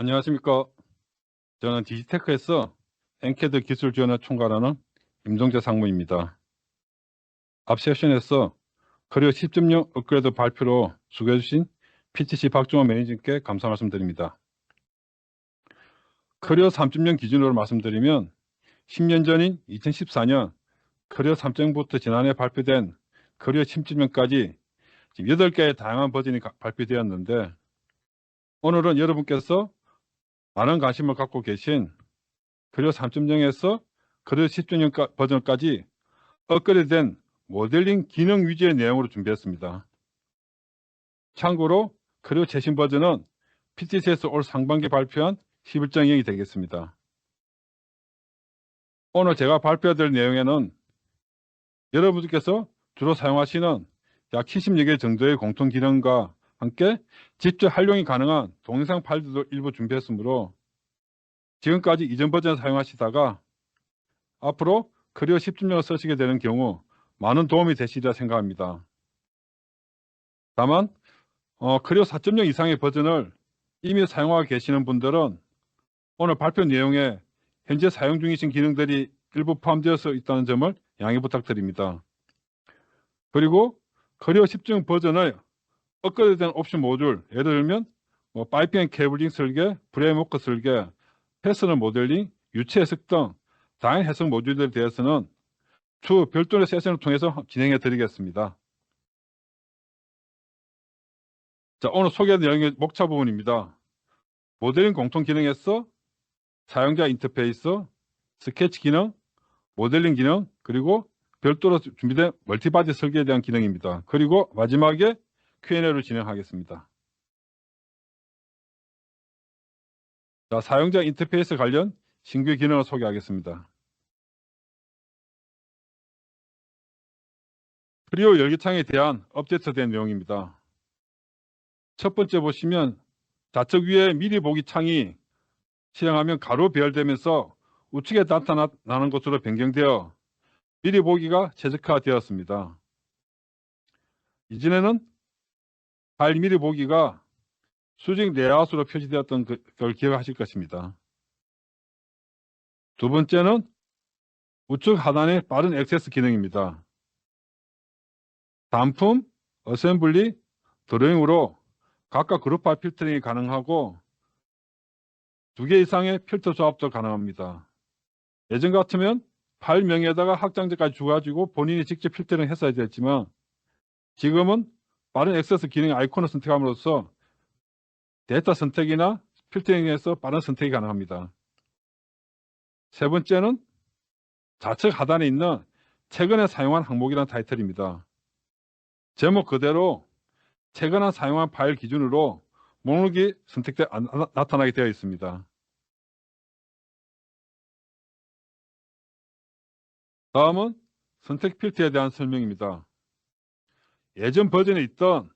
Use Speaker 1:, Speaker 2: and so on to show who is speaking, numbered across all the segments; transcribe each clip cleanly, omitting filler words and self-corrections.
Speaker 1: 안녕하십니까. 저는 디지테크에서 엔캐드 기술 지원을 총괄하는 임동재 상무입니다. 앞 세션에서 커리어 10.0 업그레이드 발표로 수고해 주신 PTC 박종원 매니저님께 감사 말씀드립니다. 커리어 3.0 기준으로 말씀드리면 10년 전인 2014년 커리어 3.0부터 지난해 발표된 커리어 10.0까지 8개의 다양한 버전이 발표되었는데, 오늘은 여러분께서 많은 관심을 갖고 계신 커리어 3.0에서 커리어 10.0 버전까지 업그레이드된 모델링 기능 위주의 내용으로 준비했습니다. 참고로 커리어 최신 버전은 PTC에서 올 상반기 발표한 11.0이 되겠습니다. 오늘 제가 발표할 내용에는 여러분들께서 주로 사용하시는 약 70여 개 정도의 공통 기능과 함께 직접 활용이 가능한 동영상 파일들도 일부 준비했으므로 지금까지 이전 버전을 사용하시다가 앞으로 커리어 10.0을 쓰시게 되는 경우 많은 도움이 되시리라 생각합니다. 다만 커리어 4.0 이상의 버전을 이미 사용하고 계시는 분들은 오늘 발표 내용에 현재 사용 중이신 기능들이 일부 포함되어 있다는 점을 양해 부탁드립니다. 그리고 커리어 10.0 버전의 업그레이드된 옵션 모듈, 예를 들면 파이핑 앤 케이블링 설계, 프레임워크 설계, 패스널 모델링, 유체 해석 등 다양한 해석 모듈들에 대해서는 추후 별도의 세션을 통해서 진행해 드리겠습니다. 자, 오늘 소개할 내용의 목차 부분입니다. 모델링 공통 기능에서 사용자 인터페이스, 스케치 기능, 모델링 기능, 그리고 별도로 준비된 멀티바디 설계에 대한 기능입니다. 그리고 마지막에 Q&A를 진행하겠습니다. 자, 사용자 인터페이스 관련 신규 기능을 소개하겠습니다. 프리오 열기창에 대한 업데이트된 내용입니다. 첫 번째 보시면 좌측 위에 미리 보기 창이 실행하면 가로 배열되면서 우측에 나타나는 것으로 변경되어 미리 보기가 최적화되었습니다. 이전에는 파일 미리 보기가 수직 레이아웃으로 표시되었던 걸 기억하실 것입니다. 두 번째는 우측 하단의 빠른 액세스 기능입니다. 단품, 어셈블리, 드로잉으로 각각 그룹화 필터링이 가능하고 2개 이상의 필터 조합도 가능합니다. 예전 같으면 파일 명에다가 확장자까지 주가지고 본인이 직접 필터링 했어야 됐지만 지금은 빠른 액세스 기능 아이콘을 선택함으로써 데이터 선택이나 필터링에서 빠른 선택이 가능합니다. 세 번째는 좌측 하단에 있는 최근에 사용한 항목이라는 타이틀입니다. 제목 그대로 최근에 사용한 파일 기준으로 목록이 나타나게 되어 있습니다. 다음은 선택 필터에 대한 설명입니다. 예전 버전에 있던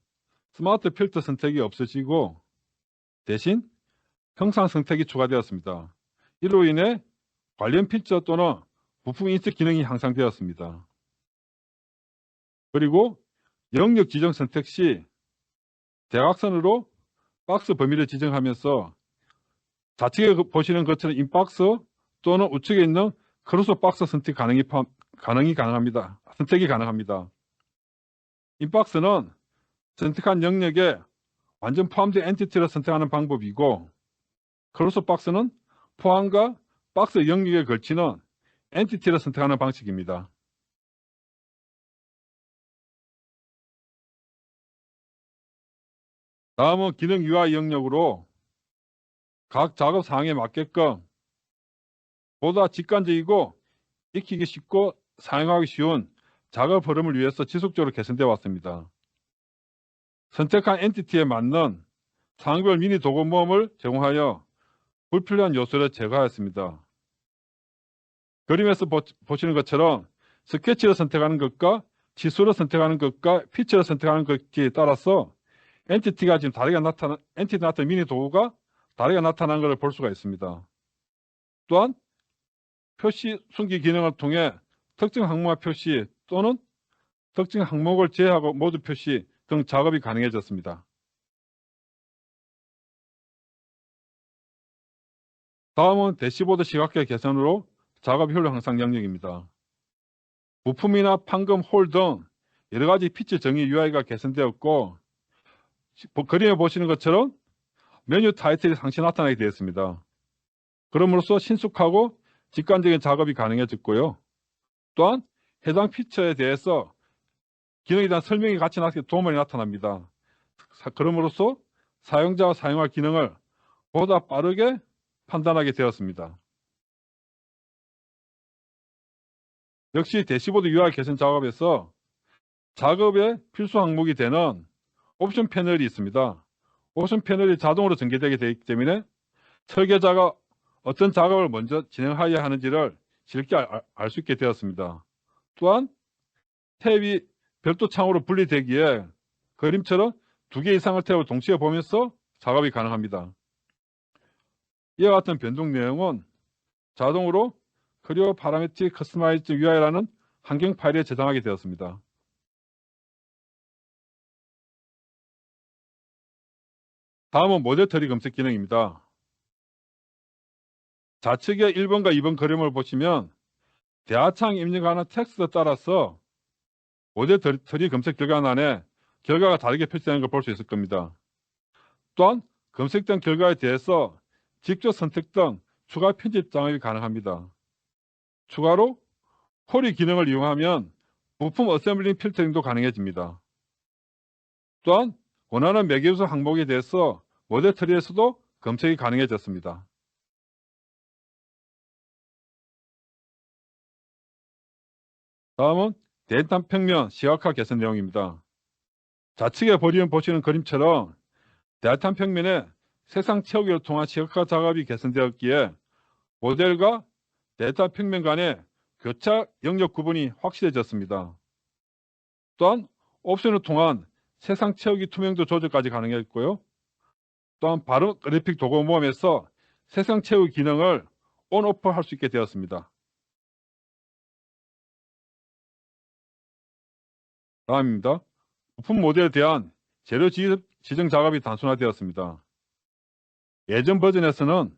Speaker 1: 스마트 필터 선택이 없어지고 대신 형상 선택이 추가되었습니다. 이로 인해 관련 필터 또는 부품 인식 기능이 향상되었습니다. 그리고 영역 지정 선택 시 대각선으로 박스 범위를 지정하면서 좌측에 보시는 것처럼 인박스 또는 우측에 있는 크로스 박스 선택이 가능합니다. 인박스는 선택한 영역에 완전 포함된 엔티티를 선택하는 방법이고, 크로스 박스는 포함과 박스 영역에 걸치는 엔티티를 선택하는 방식입니다. 다음은 기능 UI 영역으로 각 작업 사항에 맞게끔 보다 직관적이고 익히기 쉽고 사용하기 쉬운 작업 흐름을 위해서 지속적으로 개선되어 왔습니다. 선택한 엔티티에 맞는 상황별 미니 도구 모음을 제공하여 불필요한 요소를 제거하였습니다. 그림에서 보시는 것처럼 스케치를 선택하는 것과 지수를 선택하는 것과 피처를 선택하는 것에 따라서 엔티티가 지금 엔티티 나타난 미니 도구가 다르게 나타나는 것을 볼 수가 있습니다. 또한 표시 숨기 기능을 통해 특정 항목의 표시 또는 특정 항목을 제외하고 모두 표시 등 작업이 가능해졌습니다. 다음은 대시보드 시각화 개선으로 작업 효율 향상 영역입니다. 부품이나 판금, 홀 등 여러 가지 피치 정의 UI가 개선되었고, 그림에 보시는 것처럼 메뉴 타이틀이 상시 나타나게 되었습니다. 그럼으로써 신속하고 직관적인 작업이 가능해졌고요. 또한 해당 피처에 대해서 기능에 대한 설명이 같이 도움이 나타납니다. 그럼으로써 사용자가 사용할 기능을 보다 빠르게 판단하게 되었습니다. 역시 대시보드 UI 개선 작업에서 작업의 필수 항목이 되는 옵션 패널이 있습니다. 옵션 패널이 자동으로 전개되게 되기 때문에 설계자가 어떤 작업을 먼저 진행해야 하는지를 쉽게 알 수 있게 되었습니다. 또한 탭이 별도 창으로 분리되기에 그림처럼 2개 이상의 탭을 동시에 보면서 작업이 가능합니다. 이와 같은 변동 내용은 자동으로 크리오 파라메틱 커스터마이즈 UI라는 환경 파일에 저장하게 되었습니다. 다음은 모델 트리 검색 기능입니다. 좌측의 1번과 2번 그림을 보시면 대하창 입력하는 텍스트에 따라서 모델 트리 검색 결과란에 결과가 다르게 표시되는 걸 볼 수 있을 겁니다. 또한 검색된 결과에 대해서 직접 선택된 추가 편집 작업이 가능합니다. 추가로 쿼리 기능을 이용하면 부품 어셈블링 필터링도 가능해집니다. 또한 원하는 매개수 항목에 대해서 모델 트리에서도 검색이 가능해졌습니다. 다음은 데이터 평면 시각화 개선 내용입니다. 좌측에 보시는 그림처럼 데이터 평면에 세상 채우기를 통한 시각화 작업이 개선되었기에 모델과 데이터 평면 간의 교차 영역 구분이 확실해졌습니다. 또한 옵션을 통한 세상 채우기 투명도 조절까지 가능했고요. 또한 바로 그래픽 도구 모음에서 세상 채우기 기능을 온, 오프 할 수 있게 되었습니다. 다음입니다. 부품 모델에 대한 재료 지정 작업이 단순화되었습니다. 예전 버전에서는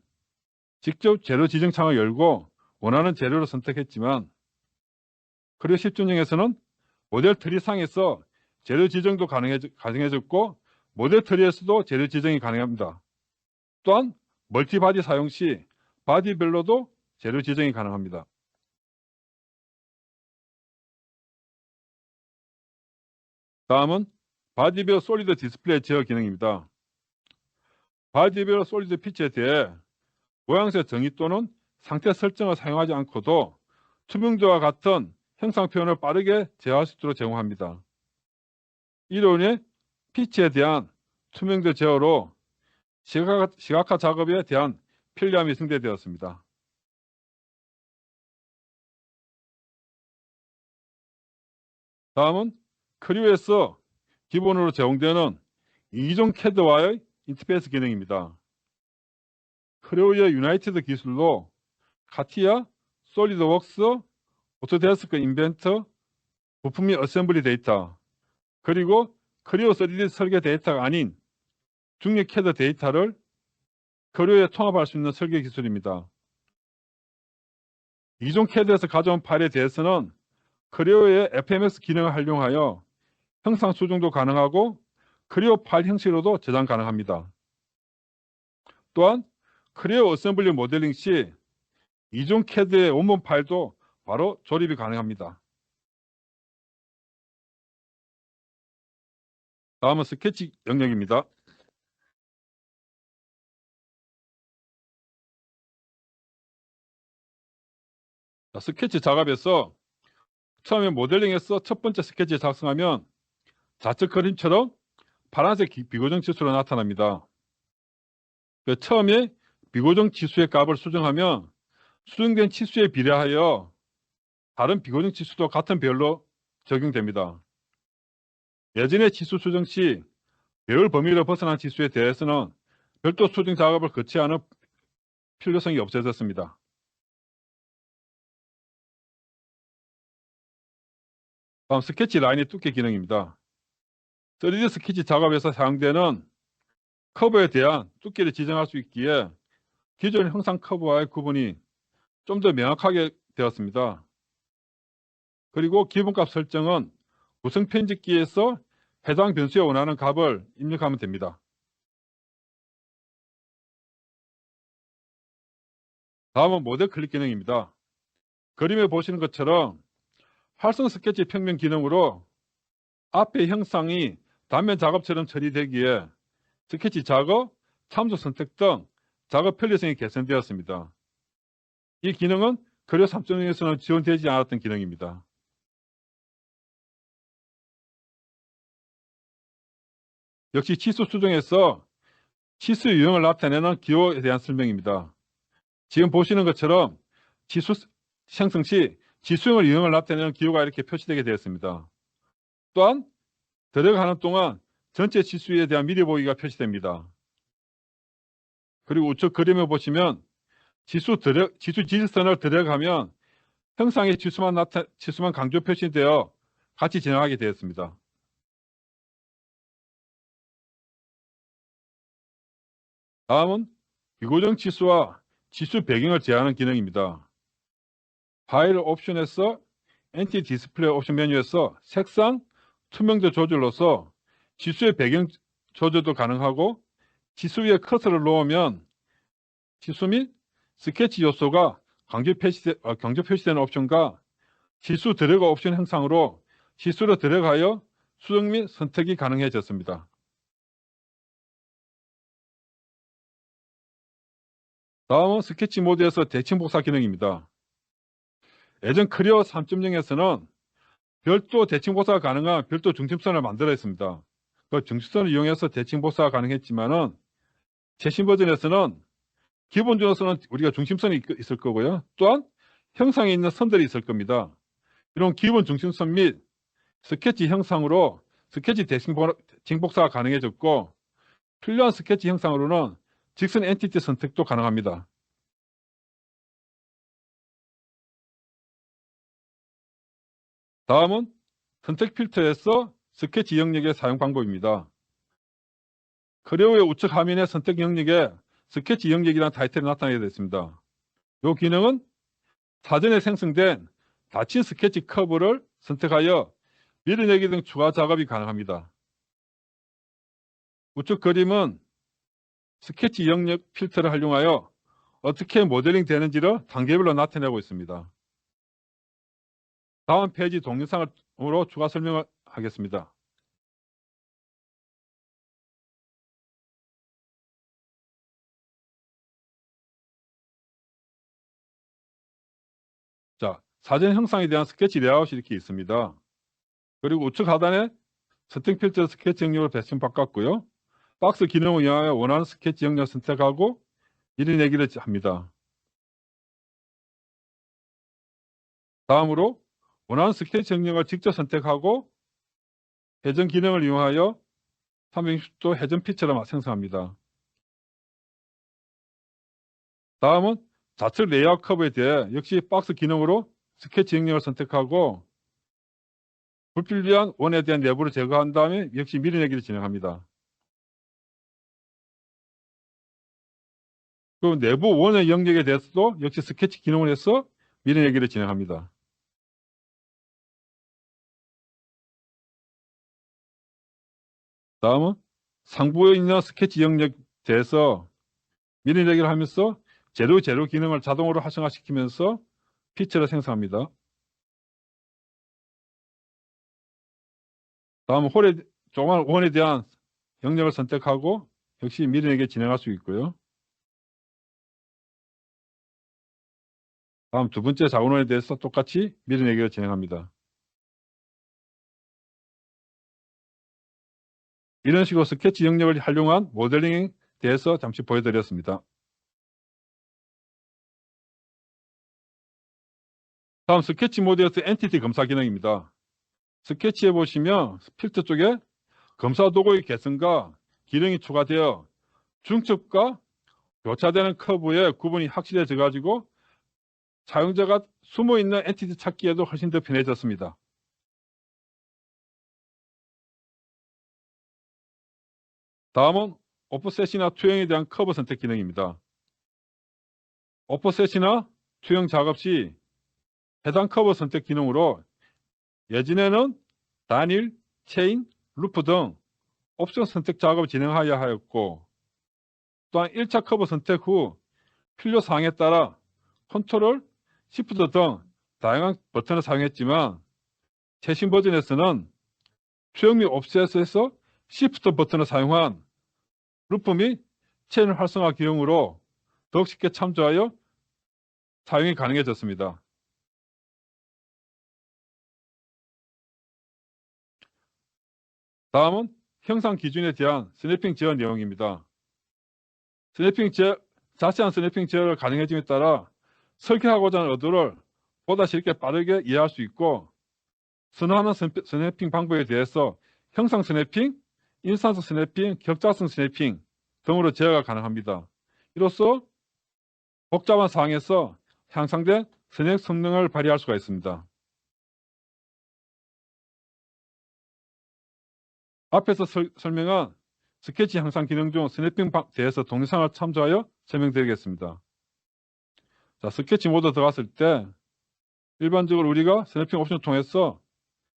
Speaker 1: 직접 재료 지정 창을 열고 원하는 재료를 선택했지만 크리오 10.0에서는 모델 트리 상에서 재료 지정도 가능해졌고 모델 트리에서도 재료 지정이 가능합니다. 또한 멀티 바디 사용 시 바디별로도 재료 지정이 가능합니다. 다음은 바디별 솔리드 디스플레이 제어 기능입니다. 바디별 솔리드 피치에 대해 모양새 정의 또는 상태 설정을 사용하지 않고도 투명도와 같은 형상 표현을 빠르게 제어할 수 있도록 제공합니다. 이로 인해 피치에 대한 투명도 제어로 시각화 작업에 대한 편리함이 증대되었습니다. 다음은 크리오에서 기본으로 제공되는 이종 캐드와의 인터페이스 기능입니다. 크리오의 유나이티드 기술로 카티아, 솔리드웍스, 오토데스크 인벤터, 부품 및 어셈블리 데이터, 그리고 크리오 3D 설계 데이터가 아닌 중립 캐드 데이터를 크리오에 통합할 수 있는 설계 기술입니다. 이종 캐드에서 가져온 파일에 대해서는 크리오의 FMX 기능을 활용하여 형상 수정도 가능하고 크리오 파일 형식으로도 저장 가능합니다. 또한 크리오 어셈블리 모델링 시 이종 캐드의 원본 파일도 바로 조립이 가능합니다. 다음은 스케치 영역입니다. 스케치 작업에서 처음에 모델링에서 첫 번째 스케치 작성하면 좌측 그림처럼 파란색 비고정 치수로 나타납니다. 처음에 비고정 치수의 값을 수정하면 수정된 치수에 비례하여 다른 비고정 치수도 같은 배열로 적용됩니다. 예전의 치수 수정 시 배열 범위를 벗어난 치수에 대해서는 별도 수정 작업을 거쳐야 하는 필요성이 없어졌습니다. 다음 스케치 라인의 두께 기능입니다. 3D 스케치 작업에서 사용되는 커브에 대한 두께를 지정할 수 있기에 기존 형상 커브와의 구분이 좀 더 명확하게 되었습니다. 그리고 기본값 설정은 구성 편집기에서 해당 변수에 원하는 값을 입력하면 됩니다. 다음은 모델 클릭 기능입니다. 그림에 보시는 것처럼 활성 스케치 평면 기능으로 앞의 형상이 단면 작업처럼 처리되기에 스케치 작업, 참조 선택 등 작업 편리성이 개선되었습니다. 이 기능은 크레오 3.0에서는 지원되지 않았던 기능입니다. 역시 치수 수정에서 치수 유형을 나타내는 기호에 대한 설명입니다. 지금 보시는 것처럼 치수 생성 시 지수형을 유형을 나타내는 기호가 이렇게 표시되게 되었습니다. 또한 들어가는 동안 전체 지수에 대한 미리 보기가 표시됩니다. 그리고 우측 그림을 보시면 지수 지지선을 들어가면 형상의 지수만 강조 표시되어 같이 진행하게 되었습니다. 다음은 비고정 지수와 지수 배경을 제한하는 기능입니다. 파일 옵션에서 엔티 디스플레이 옵션 메뉴에서 색상, 투명도 조절로서 지수의 배경 조절도 가능하고 지수 위에 커서를 놓으면 지수 및 스케치 요소가 강조 표시되는 옵션과 지수 들어가 옵션 형상으로 지수로 들어가여 수정 및 선택이 가능해졌습니다. 다음은 스케치 모드에서 대칭 복사 기능입니다. 예전 크리어 3.0에서는 별도 대칭 복사가 가능한 별도 중심선을 만들어 있습니다. 그 중심선을 이용해서 대칭 복사가 가능했지만은 최신 버전에서는 기본적으로는 우리가 중심선이 있을 거고요. 또한 형상에 있는 선들이 있을 겁니다. 이런 기본 중심선 및 스케치 형상으로 스케치 대칭 복사가 가능해졌고 필요한 스케치 형상으로는 직선 엔티티 선택도 가능합니다. 다음은 선택 필터에서 스케치 영역의 사용 방법입니다. 크레오의 우측 화면의 선택 영역에 스케치 영역이라는 타이틀이 나타나게 되었습니다. 이 기능은 사전에 생성된 닫힌 스케치 커브를 선택하여 밀어내기 등 추가 작업이 가능합니다. 우측 그림은 스케치 영역 필터를 활용하여 어떻게 모델링 되는지를 단계별로 나타내고 있습니다. 다음 페이지 동영상으로 추가 설명을 하겠습니다. 자, 사전 형상에 대한 스케치 레이아웃이 이렇게 있습니다. 그리고 우측 하단에 선택 필터 스케치 영역을 배치를 바꿨고요. 박스 기능을 이용하여 원하는 스케치 영역을 선택하고 밀어내기를 합니다. 다음으로 원하는 스케치 영역을 직접 선택하고 회전 기능을 이용하여 360도 회전 피처를 생성합니다. 다음은 좌측 레이아웃 커브에 대해 역시 박스 기능으로 스케치 영역을 선택하고 불필요한 원에 대한 내부를 제거한 다음에 역시 밀어내기를 진행합니다. 그 내부 원의 영역에 대해서도 역시 스케치 기능을 해서 밀어내기를 진행합니다. 다음은 상부에 있는 스케치 영역에 대해서 밀어내기를 하면서 재료 기능을 자동으로 활성화시키면서 피처를 생성합니다. 다음 조그만 원에 대한 영역을 선택하고 역시 밀어내기 진행할 수 있고요. 다음 두 번째 작은 원에 대해서 똑같이 밀어내기를 진행합니다. 이런 식으로 스케치 영역을 활용한 모델링에 대해서 잠시 보여드렸습니다. 다음 스케치 모드에서 엔티티 검사 기능입니다. 스케치에 보시면 필터 쪽에 검사 도구의 개성과 기능이 추가되어 중첩과 교차되는 커브의 구분이 확실해져 가지고 사용자가 숨어있는 엔티티 찾기에도 훨씬 더 편해졌습니다. 다음은 오프셋이나 투영에 대한 커브 선택 기능입니다. 오퍼셋이나 투영 작업 시 해당 커버 선택 기능으로 예전에는 단일, 체인, 루프 등 옵션 선택 작업을 진행하여야 하였고, 또한 1차 커버 선택 후 필요 사항에 따라 컨트롤, 시프트 등 다양한 버튼을 사용했지만 최신 버전에서는 투영 및 옵셋에서 시프트 버튼을 사용한 루프 및 체인 활성화 기능으로 더욱 쉽게 참조하여 사용이 가능해졌습니다. 다음은 형상 기준에 대한 스냅핑 제어 내용입니다. 자세한 스냅핑 제어를 가능해짐에 따라 설계하고자 하는 의도를 보다 쉽게 빠르게 이해할 수 있고, 선호하는 스냅핑 방법에 대해서 형상 스냅핑, 인스턴트 스냅핑, 격자성 스냅핑 등으로 제어가 가능합니다. 이로써 복잡한 상황에서 향상된 스냅 성능을 발휘할 수가 있습니다. 앞에서 설명한 스케치 향상 기능 중 스냅핑에 대해서 동영상을 참조하여 설명드리겠습니다. 자, 스케치 모드 들어갔을 때 일반적으로 우리가 스냅핑 옵션을 통해서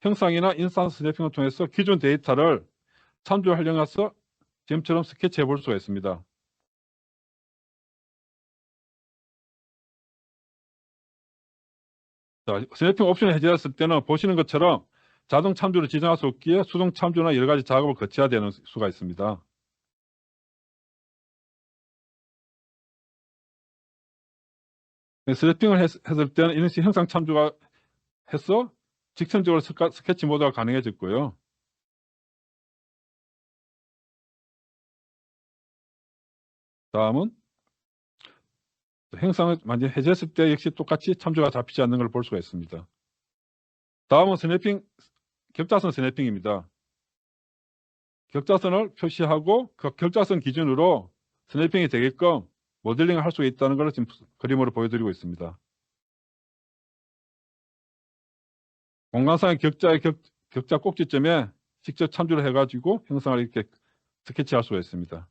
Speaker 1: 형상이나 인스턴트 스냅핑을 통해서 기존 데이터를 참조하려서 지금처럼 스케치해 볼 수가 있습니다. 자, 스냅핑 옵션이 해제됐을 때는 보시는 것처럼 자동 참조를 지정할 수 없기에 수동 참조나 여러 가지 작업을 거쳐야 되는 수가 있습니다. 스냅핑을 했을 때는 이런 식의 형상 참조가 해서 직선적으로 스케치 모드가 가능해졌고요. 다음은 형상을 만약 해제했을 때 역시 똑같이 참조가 잡히지 않는 걸 볼 수가 있습니다. 다음은 격자선 스냅핑입니다. 격자선을 표시하고 그 격자선 기준으로 스냅핑이 되게끔 모델링을 할 수가 있다는 것을 지금 그림으로 보여드리고 있습니다. 공간상의 격자 꼭지점에 직접 참조를 해가지고 형상을 이렇게 스케치할 수가 있습니다.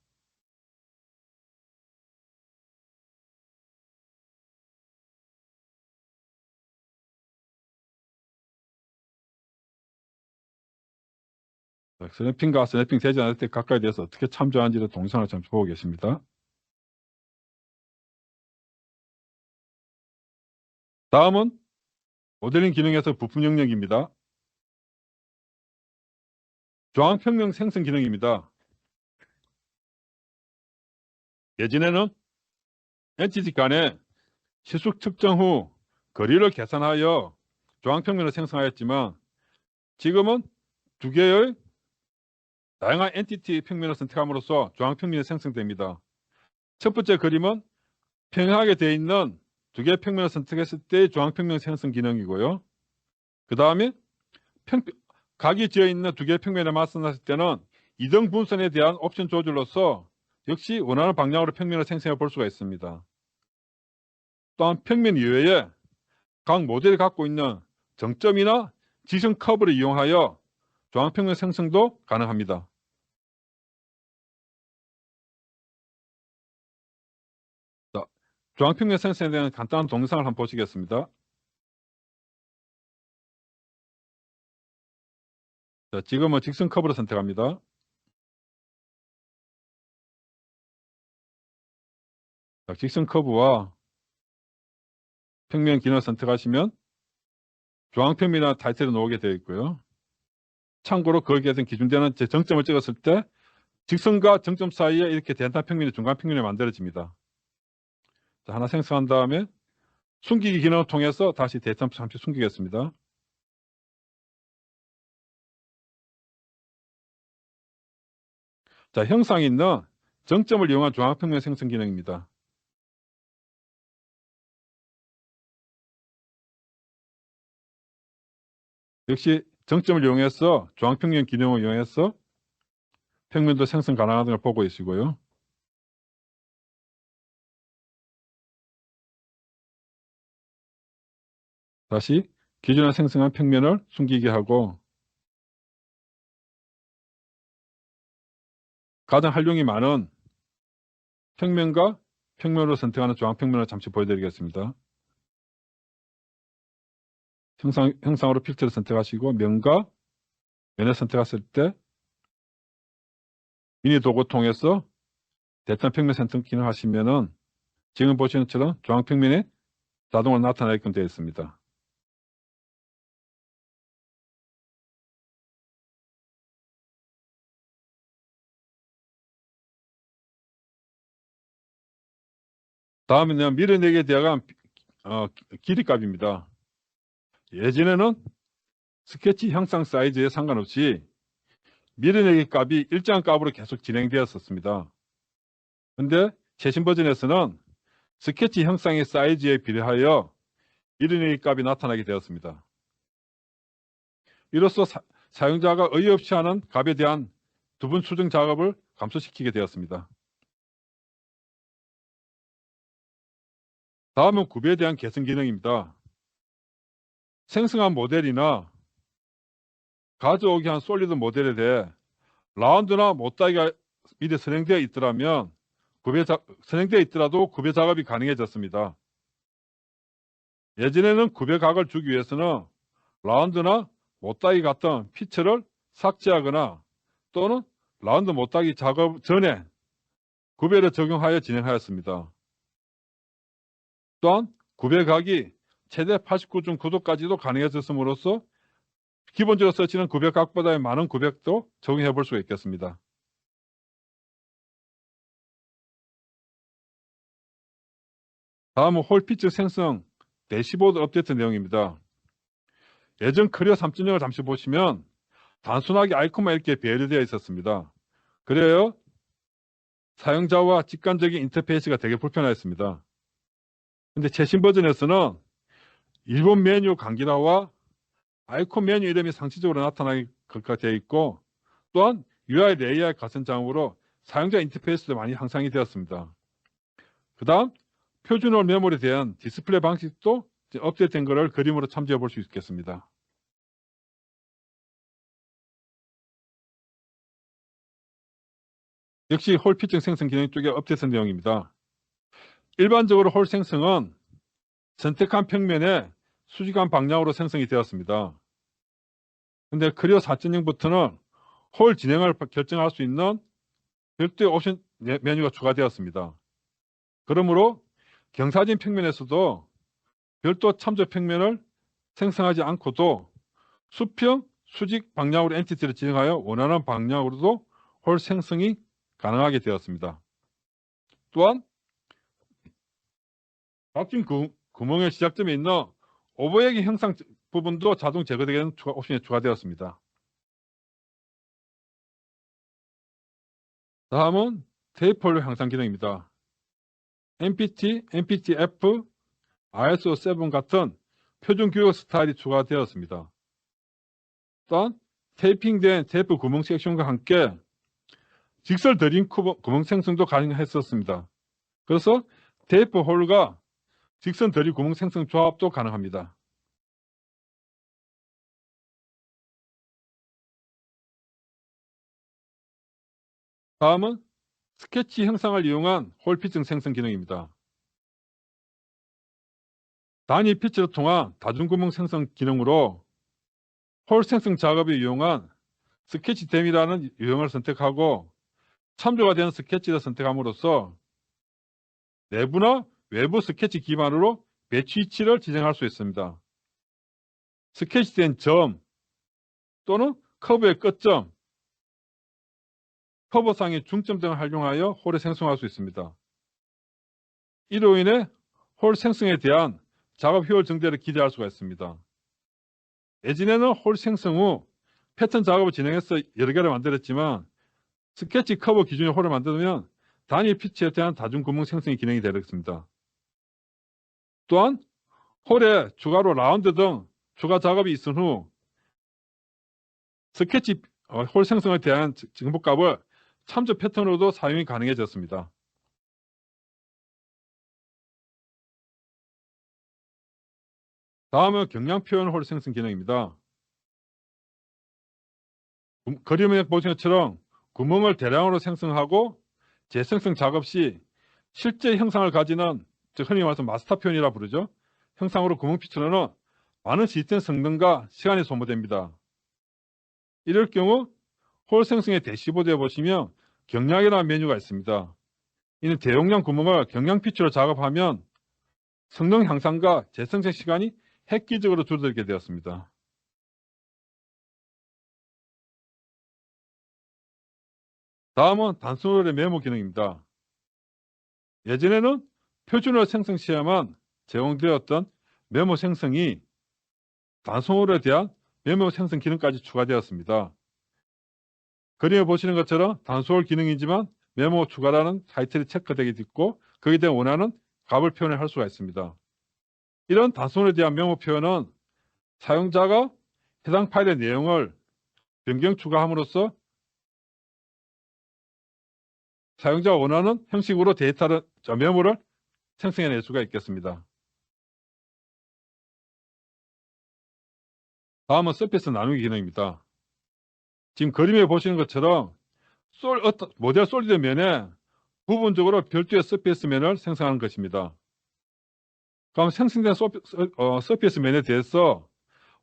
Speaker 1: 스냅핑과 스냅핑 되지 않을 때 각각에 대해서 어떻게 참조하는지를 동영상을 잠시 보고 계십니다. 다음은 모델링 기능에서 부품 영역입니다. 조항평면 생성 기능입니다. 예전에는 엔티티 간의 시속 측정 후 거리를 계산하여 조항평면을 생성하였지만 지금은 두 개의 다양한 엔티티 평면을 선택함으로써 조항평면이 생성됩니다. 첫 번째 그림은 평행하게 되어 있는 두 개의 평면을 선택했을 때의 조항평면 생성 기능이고요. 그 다음에 각이 지어 있는 두 개의 평면에 맞서놨을 때는 이등 분선에 대한 옵션 조절로서 역시 원하는 방향으로 평면을 생성해 볼 수가 있습니다. 또한 평면 이외에 각 모델이 갖고 있는 정점이나 지점 커브를 이용하여 조항평면 생성도 가능합니다. 자, 조항평면 생성에 대한 간단한 동영상을 한번 보시겠습니다. 자, 지금은 직선 커브를 선택합니다. 자, 직선 커브와 평면 기능을 선택하시면 조항평면이나 타이틀이 나오게 되어 있고요. 참고로 거기에 대한 기준되는 정점을 찍었을 때 직선과 정점 사이에 이렇게 대탄 평면이 중간 평면이 만들어집니다. 자, 하나 생성한 다음에 숨기기 기능을 통해서 다시 대탄 잠시 숨기겠습니다. 자, 형상이 있는 정점을 이용한 중앙평면 생성 기능입니다. 역시 정점을 이용해서 중앙평면 기능을 이용해서 평면도 생성 가능한 걸 보고 계시고요. 다시 기존에 생성한 평면을 숨기게 하고 가장 활용이 많은 평면과 평면으로 선택하는 중앙평면을 잠시 보여드리겠습니다. 형상으로 필터를 선택하시고 면과 면을 선택했을 때 미니 도구 통해서 대칭 평면 선택 기능을 하시면은 지금 보시는 것처럼 중앙평면이 자동으로 나타나게끔 되어 있습니다. 다음은 밀어내기에 대한 길이값입니다. 예전에는 스케치 형상 사이즈에 상관없이 밀어내기 값이 일정한 값으로 계속 진행되었었습니다. 근데 최신 버전에서는 스케치 형상의 사이즈에 비례하여 밀어내기 값이 나타나게 되었습니다. 이로써 사용자가 어이없이 하는 값에 대한 두분 수정 작업을 감소시키게 되었습니다. 다음은 구배에 대한 개선 기능입니다. 생성한 모델이나 가져오기 한 솔리드 모델에 대해 라운드나 못다이가 미리 선행되어 있더라면 선행되어 있더라도 구배 작업이 가능해졌습니다. 예전에는 구배각을 주기 위해서는 라운드나 못다이 같은 피처를 삭제하거나 또는 라운드 못다이 작업 전에 구배를 적용하여 진행하였습니다. 또한 구배각이 최대 89.9도까지도 가능해졌음으로써 기본적으로 써지는 구배각보다 많은 구배도 적용해 볼 수가 있겠습니다. 다음은 홀 피처 생성 대시보드 업데이트 내용입니다. 예전 커리어 3.0을 잠시 보시면 단순하게 아이콘만 이렇게 배열되어 있었습니다. 그래요 사용자와 직관적인 인터페이스가 되게 불편했습니다. 근데 최신 버전에서는 일본 메뉴 강기라와 아이콘 메뉴 이름이 상시적으로 나타나게 되어 있고 또한 UI 레이아웃 가선장으로 사용자 인터페이스도 많이 향상이 되었습니다. 그 다음 표준어 메모리에 대한 디스플레이 방식도 업데이트된 것을 그림으로 참조해 볼 수 있겠습니다. 역시 홀 피처 생성 기능 쪽에 업데이트 내용입니다. 일반적으로 홀 생성은 선택한 평면에 수직한 방향으로 생성이 되었습니다. 근데 크리어 4.0부터는 홀 진행을 결정할 수 있는 별도의 옵션 메뉴가 추가되었습니다. 그러므로 경사진 평면에서도 별도 참조 평면을 생성하지 않고도 수평, 수직 방향으로 엔티티를 진행하여 원하는 방향으로도 홀 생성이 가능하게 되었습니다. 또한 각진 구멍의 시작점에 있는 오버액의 형상 부분도 자동 제거되는 옵션이 추가되었습니다. 다음은 테이프 홀로 향상 기능입니다. MPT, MPT-F, ISO7 같은 표준 규격 스타일이 추가되었습니다. 또한 테이핑된 테이프 구멍 섹션과 함께 직설 드림 구멍 생성도 가능했었습니다. 그래서 테이프 홀과 직선 드림 구멍 생성 조합도 가능합니다. 다음은 스케치 형상을 이용한 홀 피처 생성 기능입니다. 단위 피처를 통한 다중구멍 생성 기능으로 홀 생성 작업에 이용한 스케치댐이라는 유형을 선택하고 참조가 되는 스케치를 선택함으로써 내부나 외부 스케치 기반으로 배치 위치를 지정할 수 있습니다. 스케치된 점 또는 커브의 끝점, 커브상의 중점 등을 활용하여 홀을 생성할 수 있습니다. 이로 인해 홀 생성에 대한 작업 효율 증대를 기대할 수가 있습니다. 예전에는 홀 생성 후 패턴 작업을 진행해서 여러 개를 만들었지만 스케치 커브 기준의 홀을 만들면 단위 피치에 대한 다중구멍 생성이 기능이 되었습니다. 또한 홀에 추가로 라운드 등 추가 작업이 있은 후 스케치 홀 생성에 대한 정보값을 참조 패턴으로도 사용이 가능해졌습니다. 다음은 경량 표현 홀 생성 기능입니다. 그림에 보신 것처럼 구멍을 대량으로 생성하고 재생성 작업 시 실제 형상을 가지는, 즉 흔히 말해서 마스터 표현이라 부르죠. 형상으로 구멍 피처는 많은 시스템 성능과 시간이 소모됩니다. 이럴 경우 홀 생성의 대시보드에 보시면 경량이라는 메뉴가 있습니다. 이는 대용량 구멍을 경량 피처로 작업하면 성능 향상과 재생성 시간이 획기적으로 줄어들게 되었습니다. 다음은 단순홀의 메모 기능입니다. 예전에는 표준홀 생성 시에만 제공되었던 메모 생성이 단순홀에 대한 메모 생성 기능까지 추가되었습니다. 그림에 보시는 것처럼 단순홀 기능이지만 메모 추가라는 타이틀이 체크되게 있고 거기에 대한 원하는 값을 표현할 수가 있습니다. 이런 단순홀에 대한 메모 표현은 사용자가 해당 파일의 내용을 변경 추가함으로써 사용자가 원하는 형식으로 데이터를, 메모를 생성해낼 수가 있겠습니다. 다음은 서페이스 나누기 기능입니다. 지금 그림에 보시는 것처럼 모델 솔리드 면에 부분적으로 별도의 서페이스 면을 생성하는 것입니다. 그럼 생성된 서페이스 면에 대해서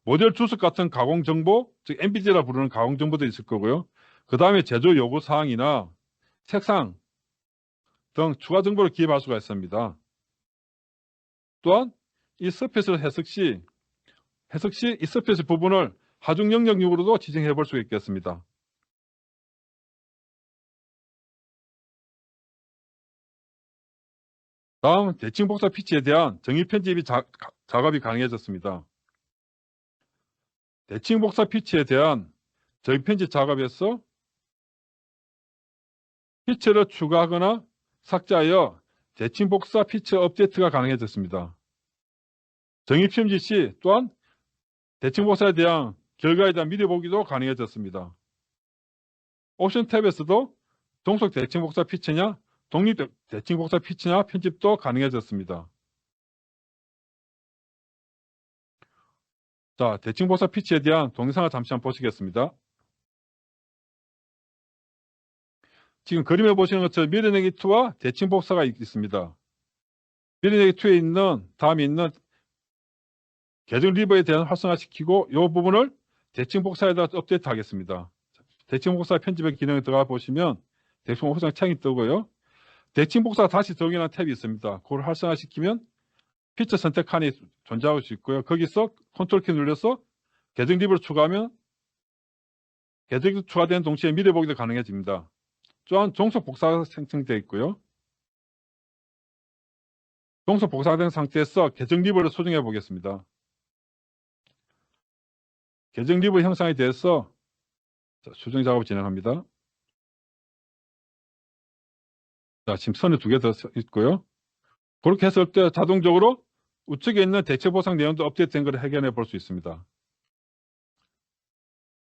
Speaker 1: 모델 주석 같은 가공 정보, 즉 MBG라 부르는 가공 정보도 있을 거고요. 그 다음에 제조 요구 사항이나 색상 등 추가 정보를 기입할 수가 있습니다. 또한 이 서페이스를 해석 시 이 서페이스 부분을 하중 영역으로도 지정해 볼 수 있겠습니다. 다음 대칭 복사 피치에 대한 정의 편집이 작업이 가능해졌습니다. 대칭 복사 피치에 대한 정의 편집 작업에서 피치를 추가하거나 삭제하여 대칭 복사 피치 업데이트가 가능해졌습니다. 정의 편집 시 또한 대칭 복사에 대한 결과에 대한 미리 보기도 가능해졌습니다. 옵션 탭에서도 종속 대칭 복사 피치냐 독립 대칭 복사 피치냐 편집도 가능해졌습니다. 자, 대칭 복사 피치에 대한 동영상을 잠시 한번 보시겠습니다. 지금 그림에 보시는 것처럼 밀어내기 2와 대칭 복사가 있습니다. 밀어내기 2에 있는 다음에 있는 계정 리버에 대한 활성화시키고 이 부분을 대칭 복사에다 업데이트 하겠습니다. 대칭 복사 편집의 기능에 들어가 보시면 대칭 복사 창이 뜨고요. 대칭 복사 다시 적용하는 탭이 있습니다. 그걸 활성화시키면 피처 선택 칸이 존재할 수 있고요. 거기서 컨트롤 키 눌러서 계정 리버를 추가하면 계정이 추가되는 동시에 밀어보기도 가능해집니다. 또한 종속 복사가 생성되어 있고요. 종속 복사된 상태에서 계정 리버를 수정해 보겠습니다. 계정 리버 형상에 대해서 수정 작업을 진행합니다. 자, 지금 선이 2개 더 있고요. 그렇게 했을 때 자동적으로 우측에 있는 대체 보상 내용도 업데이트된 것을 확인해 볼 수 있습니다.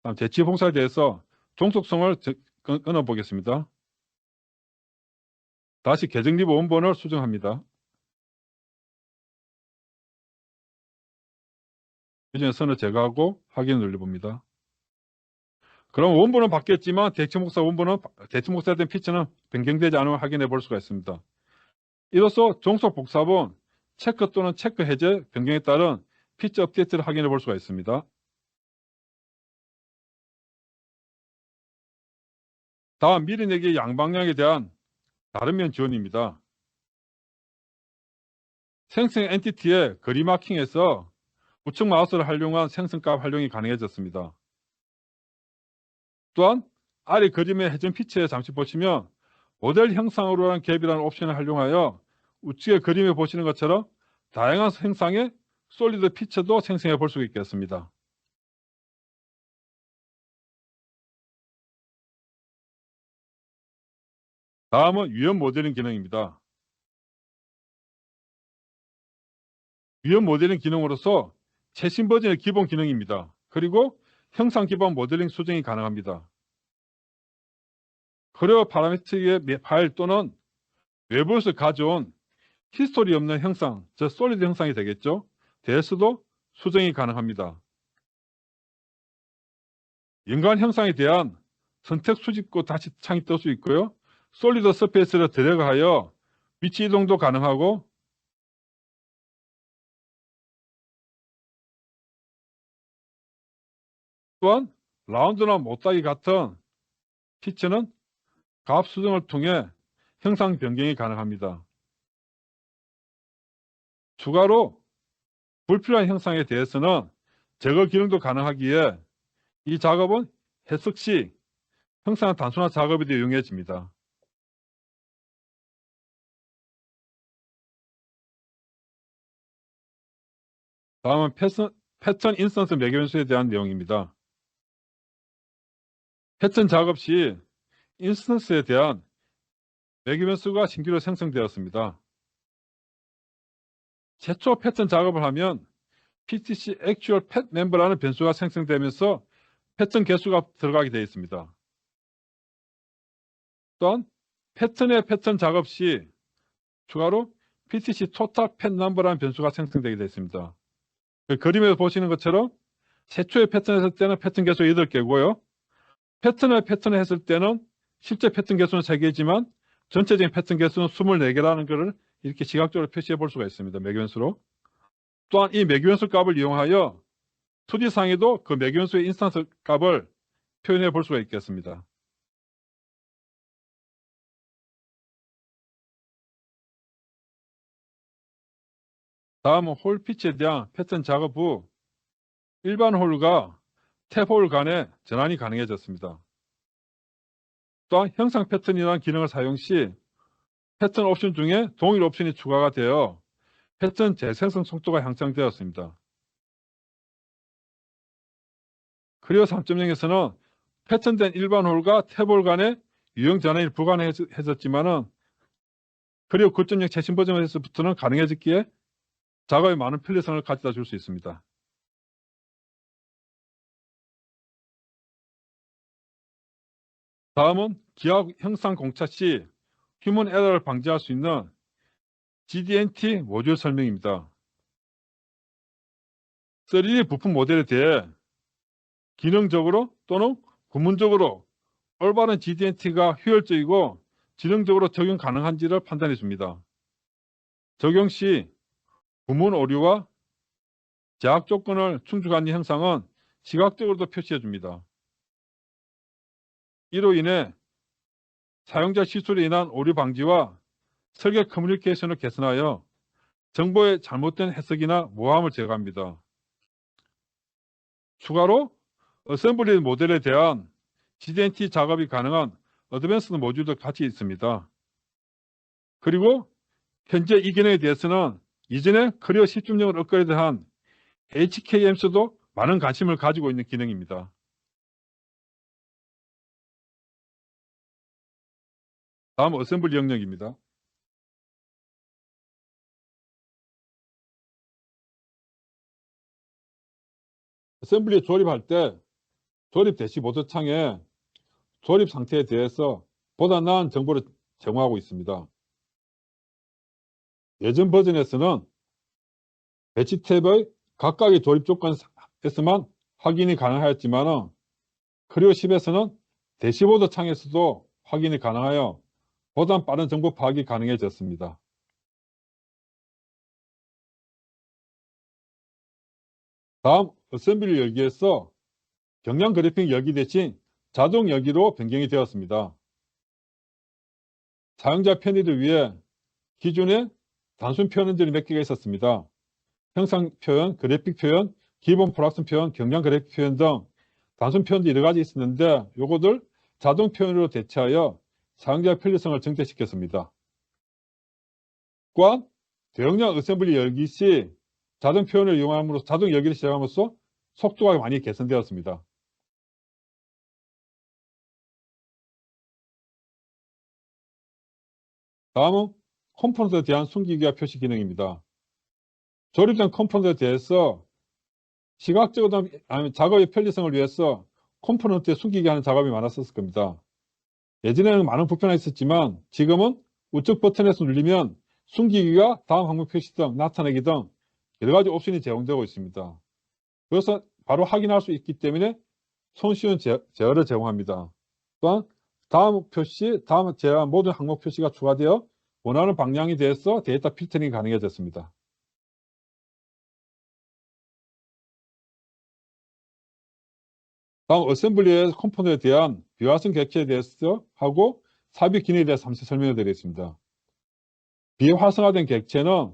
Speaker 1: 다음 대체 복사에 대해서 종속성을 끊어 보겠습니다. 다시 계정 리버 원본을 수정합니다. 이전에 선을 제거하고 확인을 눌러봅니다. 그럼 원본은 바뀌었지만 대칭 복사에 대한 피처는 변경되지 않음을 확인해 볼 수가 있습니다. 이로써 종속 복사본 체크 또는 체크 해제 변경에 따른 피처 업데이트를 확인해 볼 수가 있습니다. 다음 밀어내기 양방향에 대한 다른 면 지원입니다. 생성 엔티티의 거리 마킹에서 우측 마우스를 활용한 생성값 활용이 가능해졌습니다. 또한 아래 그림의 회전 피치에 잠시 보시면 모델 형상으로 한 갭이라는 옵션을 활용하여 우측의 그림에 보시는 것처럼 다양한 형상의 솔리드 피처도 생성해 볼 수 있겠습니다. 다음은 유형 모델링 기능입니다. 유형 모델링 기능으로서 최신 버전의 기본 기능입니다. 그리고 형상 기반 모델링 수정이 가능합니다. 커리어 파라미터의 파일 또는 외부에서 가져온 히스토리 없는 형상, 즉 솔리드 형상이 되겠죠. 대해서도 수정이 가능합니다. 연관 형상에 대한 선택 수집구 다시 창이 뜰 수 있고요. 솔리드 서페이스를 드래그하여 위치 이동도 가능하고 또한 라운드나 못따기 같은 피처는 값 수정을 통해 형상 변경이 가능합니다. 추가로 불필요한 형상에 대해서는 제거 기능도 가능하기에 이 작업은 해석 시 형상은 단순한 작업이 되어 유용해집니다. 다음은 패턴 인스턴스 매개 변수에 대한 내용입니다. 패턴 작업 시 인스턴스에 대한 매개 변수가 신규로 생성되었습니다. 최초 패턴 작업을 하면 PTC Actual Pet Member라는 변수가 생성되면서 패턴 개수가 들어가게 되어 있습니다. 또한 패턴의 패턴 작업 시 추가로 PTC Total Pet Number라는 변수가 생성되게 되어 있습니다. 그림에서 보시는 것처럼 최초의 패턴 했을 때는 패턴 개수 8개고요. 패턴을 했을 때는 실제 패턴 개수는 3개지만 전체적인 패턴 개수는 24개라는 것을 이렇게 시각적으로 표시해 볼 수가 있습니다. 매개변수로. 또한 이 매개변수 값을 이용하여 2D상에도 그 매개변수의 인스턴스 값을 표현해 볼 수가 있겠습니다. 다음은 홀 피치에 대한 패턴 작업 후 일반 홀과 탭 홀 간의 전환이 가능해졌습니다. 또한 형상 패턴이라는 기능을 사용 시 패턴 옵션 중에 동일 옵션이 추가가 되어 패턴 재생성 속도가 향상되었습니다. 크리어 3.0에서는 패턴된 일반 홀과 탭 홀 간의 유형 전환이 불가능해졌지만은 크리어 9.0 최신 버전에서부터는 가능해졌기에 작업에 많은 편리성을 가져다 줄 수 있습니다. 다음은 기하 형상 공차 시 휴먼 에러를 방지할 수 있는 GD&T 모듈 설명입니다. 3D 부품 모델에 대해 기능적으로 또는 구문적으로 올바른 GD&T가 효율적이고 지능적으로 적용 가능한지를 판단해 줍니다. 적용 시 구문 오류와 제약 조건을 충족한 형상은 시각적으로도 표시해 줍니다. 이로 인해 사용자 시술에 인한 오류 방지와 설계 커뮤니케이션을 개선하여 정보의 잘못된 해석이나 모함을 제거합니다. 추가로 어셈블리 모델에 대한 GD&T 작업이 가능한 어드밴스드 모듈도 같이 있습니다. 그리고 현재 이 기능에 대해서는 이전에 크리어 10.0을 업그레이드한 HKMS도 많은 관심을 가지고 있는 기능입니다. 다음 어셈블리 영역입니다. 어셈블리 조립할 때 조립 대시보드 창에 조립 상태에 대해서 보다 나은 정보를 제공하고 있습니다. 예전 버전에서는 배치 탭의 각각의 조립 조건에서만 확인이 가능하였지만 크리오 10에서는 대시보드 창에서도 확인이 가능하여 보다 빠른 정보 파악이 가능해졌습니다. 다음 어셈블리 열기에서 경량 그래픽 열기 대신 자동 열기로 변경이 되었습니다. 사용자 편의를 위해 기존에 단순 표현들이 몇 개가 있었습니다. 형상 표현, 그래픽 표현, 기본 프락션 표현, 경량 그래픽 표현 등 단순 표현도 여러 가지 있었는데 요거들 자동 표현으로 대체하여 사용자 편리성을 증대시켰습니다. 또한 대용량 어셈블리 열기 시 자동 표현을 이용함으로써 자동 열기를 시작함으로써 속도가 많이 개선되었습니다. 다음은 컴포넌트에 대한 숨기기와 표시 기능입니다. 조립된 컴포넌트에 대해서 시각적으로 작업의 편리성을 위해서 컴포넌트에 숨기기 하는 작업이 많았을 겁니다. 예전에는 많은 불편함이 있었지만 지금은 우측 버튼에서 눌리면 숨기기가 다음 항목 표시 등 나타내기 등 여러 가지 옵션이 제공되고 있습니다. 그래서 바로 확인할 수 있기 때문에 손쉬운 제어를 제공합니다. 또한 다음 표시, 다음 제한 모든 항목 표시가 추가되어 원하는 방향이 돼서 데이터 필터링이 가능해졌습니다. 다음 어셈블리의 컴포넌트에 대한 비화성 객체에 대해서 하고 삽입 기능에 대해서 잠시 설명해 드리겠습니다. 비활성화된 객체는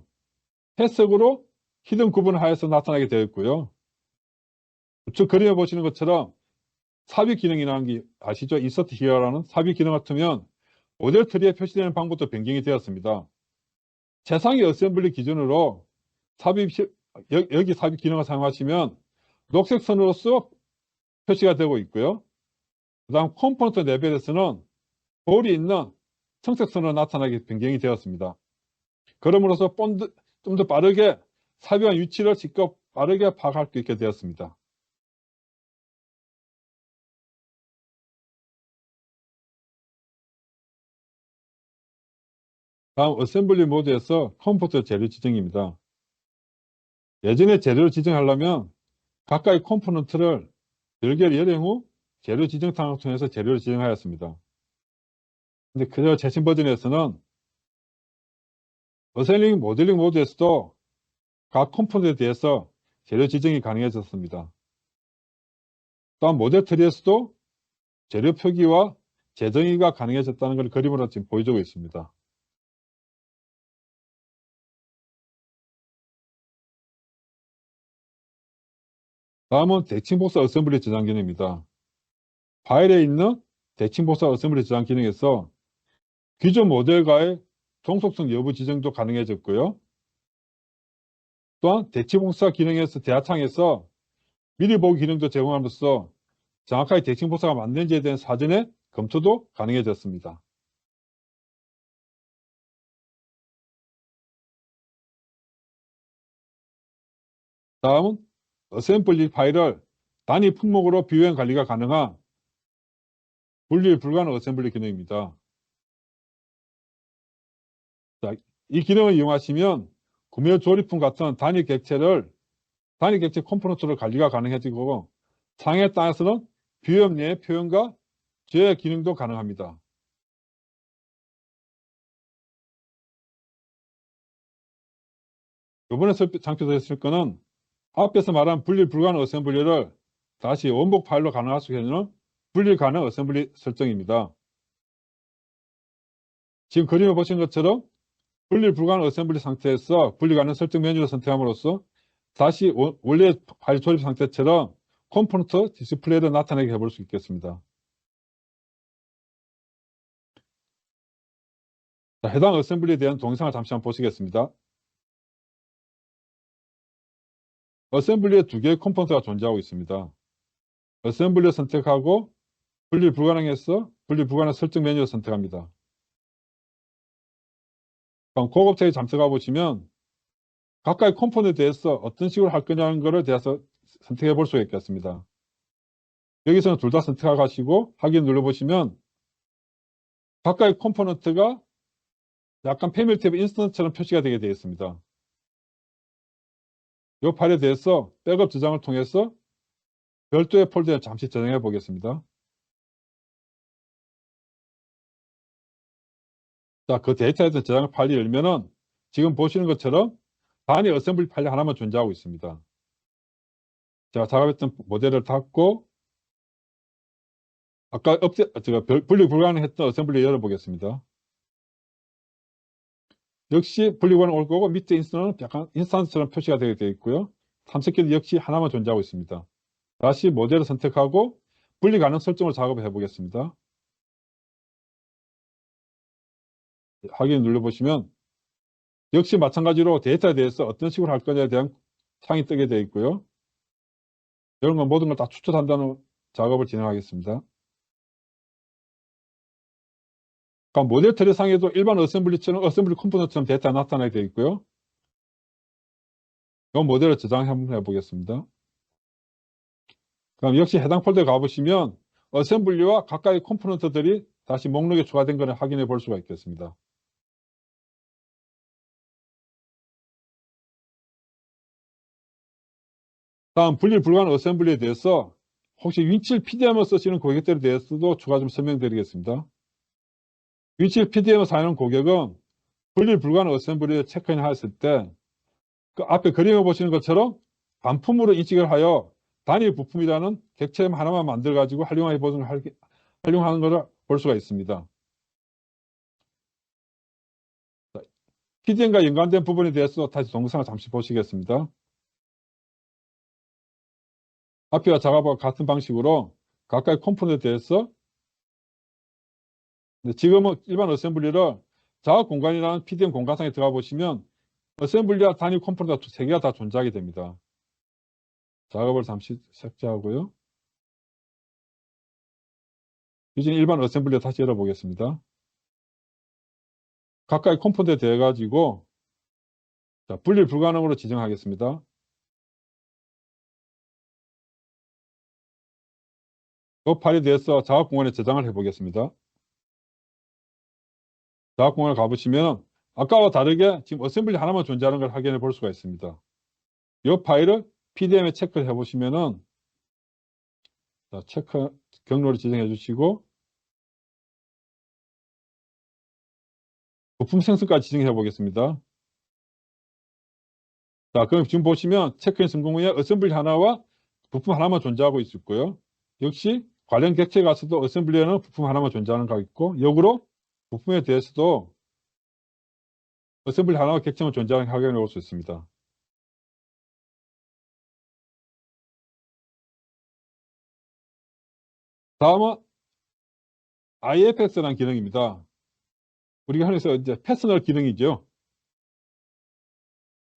Speaker 1: 해석으로 히든 구분하여서 나타나게 되어 있고요. 우측 그림에 보시는 것처럼 삽입 기능이라는 게 아시죠? 인서트 히어라는 삽입 기능 같으면 모델 트리에 표시되는 방법도 변경이 되었습니다. 최상위 어셈블리 기준으로 여기 삽입 기능을 사용하시면 녹색 선으로서 표시가 되고 있고요. 그 다음 컴포넌트 레벨에서는 볼이 있는 청색 선으로 나타나게 변경이 되었습니다. 그럼으로써 좀 더 빠르게 삽입한 위치를 직접 빠르게 파악할 수 있게 되었습니다. 다음 어셈블리 모드에서 컴포넌트 재료 지정입니다. 예전에 재료를 지정하려면 각각의 컴포넌트를 별개로 열행 후 재료 지정 창을 통해서 재료를 지정하였습니다. 근데 그저 최신 버전에서는 어셈블리 모델링 모드에서도 각 컴포넌트에 대해서 재료 지정이 가능해졌습니다. 또한 모델 트리에서도 재료 표기와 재정의가 가능해졌다는 걸 그림으로 지금 보여주고 있습니다. 다음은 대칭복사 어셈블리 저장 기능입니다. 파일에 있는 대칭복사 어셈블리 저장 기능에서 기존 모델과의 종속성 여부 지정도 가능해졌고요. 또한 대칭복사 기능에서 대하창에서 미리 보기 기능도 제공함으로써 정확하게 대칭복사가 맞는지에 대한 사전에 검토도 가능해졌습니다. 다음은 어셈블리 파일을 단위 품목으로 비유형 관리가 가능한 분리 불가능 어셈블리 기능입니다. 자, 이 기능을 이용하시면 구매 조립품 같은 단위 객체 컴포넌트를 관리가 가능해지고 상에 따라서는 비유형 내의 표현과 제어 기능도 가능합니다. 이번에 장표되었을 거는 앞에서 말한 분리 불가능 어셈블리를 다시 원복 파일로 가능할 수 있는 분리 가능 어셈블리 설정입니다. 지금 그림을 보신 것처럼 분리 불가능 어셈블리 상태에서 분리 가능 설정 메뉴를 선택함으로써 다시 원래 파일 조립 상태처럼 컴포넌트 디스플레이를 나타내게 해볼 수 있겠습니다. 자, 해당 어셈블리에 대한 동영상을 잠시 한번 보시겠습니다. 어셈블리에 두 개의 컴포넌트가 존재하고 있습니다. 어셈블리를 선택하고 분리 불가능해서 분리 불가능 설정 메뉴를 선택합니다. 그럼 고급체에 잠수가 보시면 각각의 컴포넌트에 대해서 어떤 식으로 할 거냐는 것을 대해서 선택해 볼 수가 있겠습니다. 여기서는 둘 다 선택하시고 확인 눌러보시면 각각의 컴포넌트가 약간 패밀리 탭 인스턴트처럼 표시가 되게 되어 있습니다. 이 파일에 대해서 백업 저장을 통해서 별도의 폴더에 잠시 저장해 보겠습니다. 자, 그 데이터에 대한 저장 파일이 열면은 지금 보시는 것처럼 단위 어셈블리 파일이 하나만 존재하고 있습니다. 제가 작업했던 모델을 닫고 아까 분리 불가능했던 어셈블리 열어보겠습니다. 역시 분리 불가능 올 거고 밑에 인스턴트는 약간 인스턴트처럼 표시가 되게 되어 있고요. 탐색기도 역시 하나만 존재하고 있습니다. 다시 모델을 선택하고 분리 가능 설정을 작업해 보겠습니다. 확인 눌러보시면 역시 마찬가지로 데이터에 대해서 어떤 식으로 할 거냐에 대한 창이 뜨게 되어 있고요. 이런 건 모든 걸 다 추출한다는 작업을 진행하겠습니다. 그러니까 모델 트리 상에도 일반 어셈블리처럼 어셈블리 컴포넌트처럼 데이터가 나타나게 되어 있고요. 이 모델을 저장 한번 해보겠습니다. 그럼 역시 해당 폴더에 가보시면 어셈블리와 각각의 컴포넌트들이 다시 목록에 추가된 것을 확인해 볼 수가 있겠습니다. 다음 분리 불가능 어셈블리에 대해서 혹시 윈칠 PDM을 쓰시는 고객들에 대해서도 추가 좀 설명드리겠습니다. 윈칠 PDM을 사용하는 고객은 분리 불가능 어셈블리를 체크인하였을 때 그 앞에 그림에 보시는 것처럼 반품으로 인식을 하여 단일 부품이라는 객체음 하나만 만들어 가지고 활용하는 것을 볼 수가 있습니다. PDM과 연관된 부분에 대해서 다시 동영상을 잠시 보시겠습니다. 앞에와 작업과 같은 방식으로 각각의 컴포넌트에 대해서 지금은 일반 어셈블리를 작업 공간이라는 PDM 공간상에 들어가 보시면 어셈블리와 단위 컴포넌트가 3개가 다 존재하게 됩니다. 작업을 잠시 삭제하고요. 이제 일반 어셈블리 다시 열어보겠습니다. 각각의 컴포넌트에 대해 가지고 분리 불가능으로 지정하겠습니다. 그 파일에 대해서 작업 공간에 저장을 해보겠습니다. 작업 공간에 가보시면 아까와 다르게 지금 어셈블리 하나만 존재하는 걸 확인해 볼 수가 있습니다. 이 파일을 PDM에 체크를 해보시면은 체크 경로를 지정해 주시고 부품 생성까지 지정해 보겠습니다. 자, 그럼 지금 보시면 체크인 성공 후에 어셈블리 하나와 부품 하나만 존재하고 있고요. 역시 관련 객체에 가서도 어셈블리에는 부품 하나만 존재하는 거 있고, 역으로 부품에 대해서도 어셈블리 하나와 객체만 존재하는 걸 확인해 볼 수 있습니다. 다음은 IFX라는 기능입니다. 우리가 흔히서 이제 패스널 기능이죠.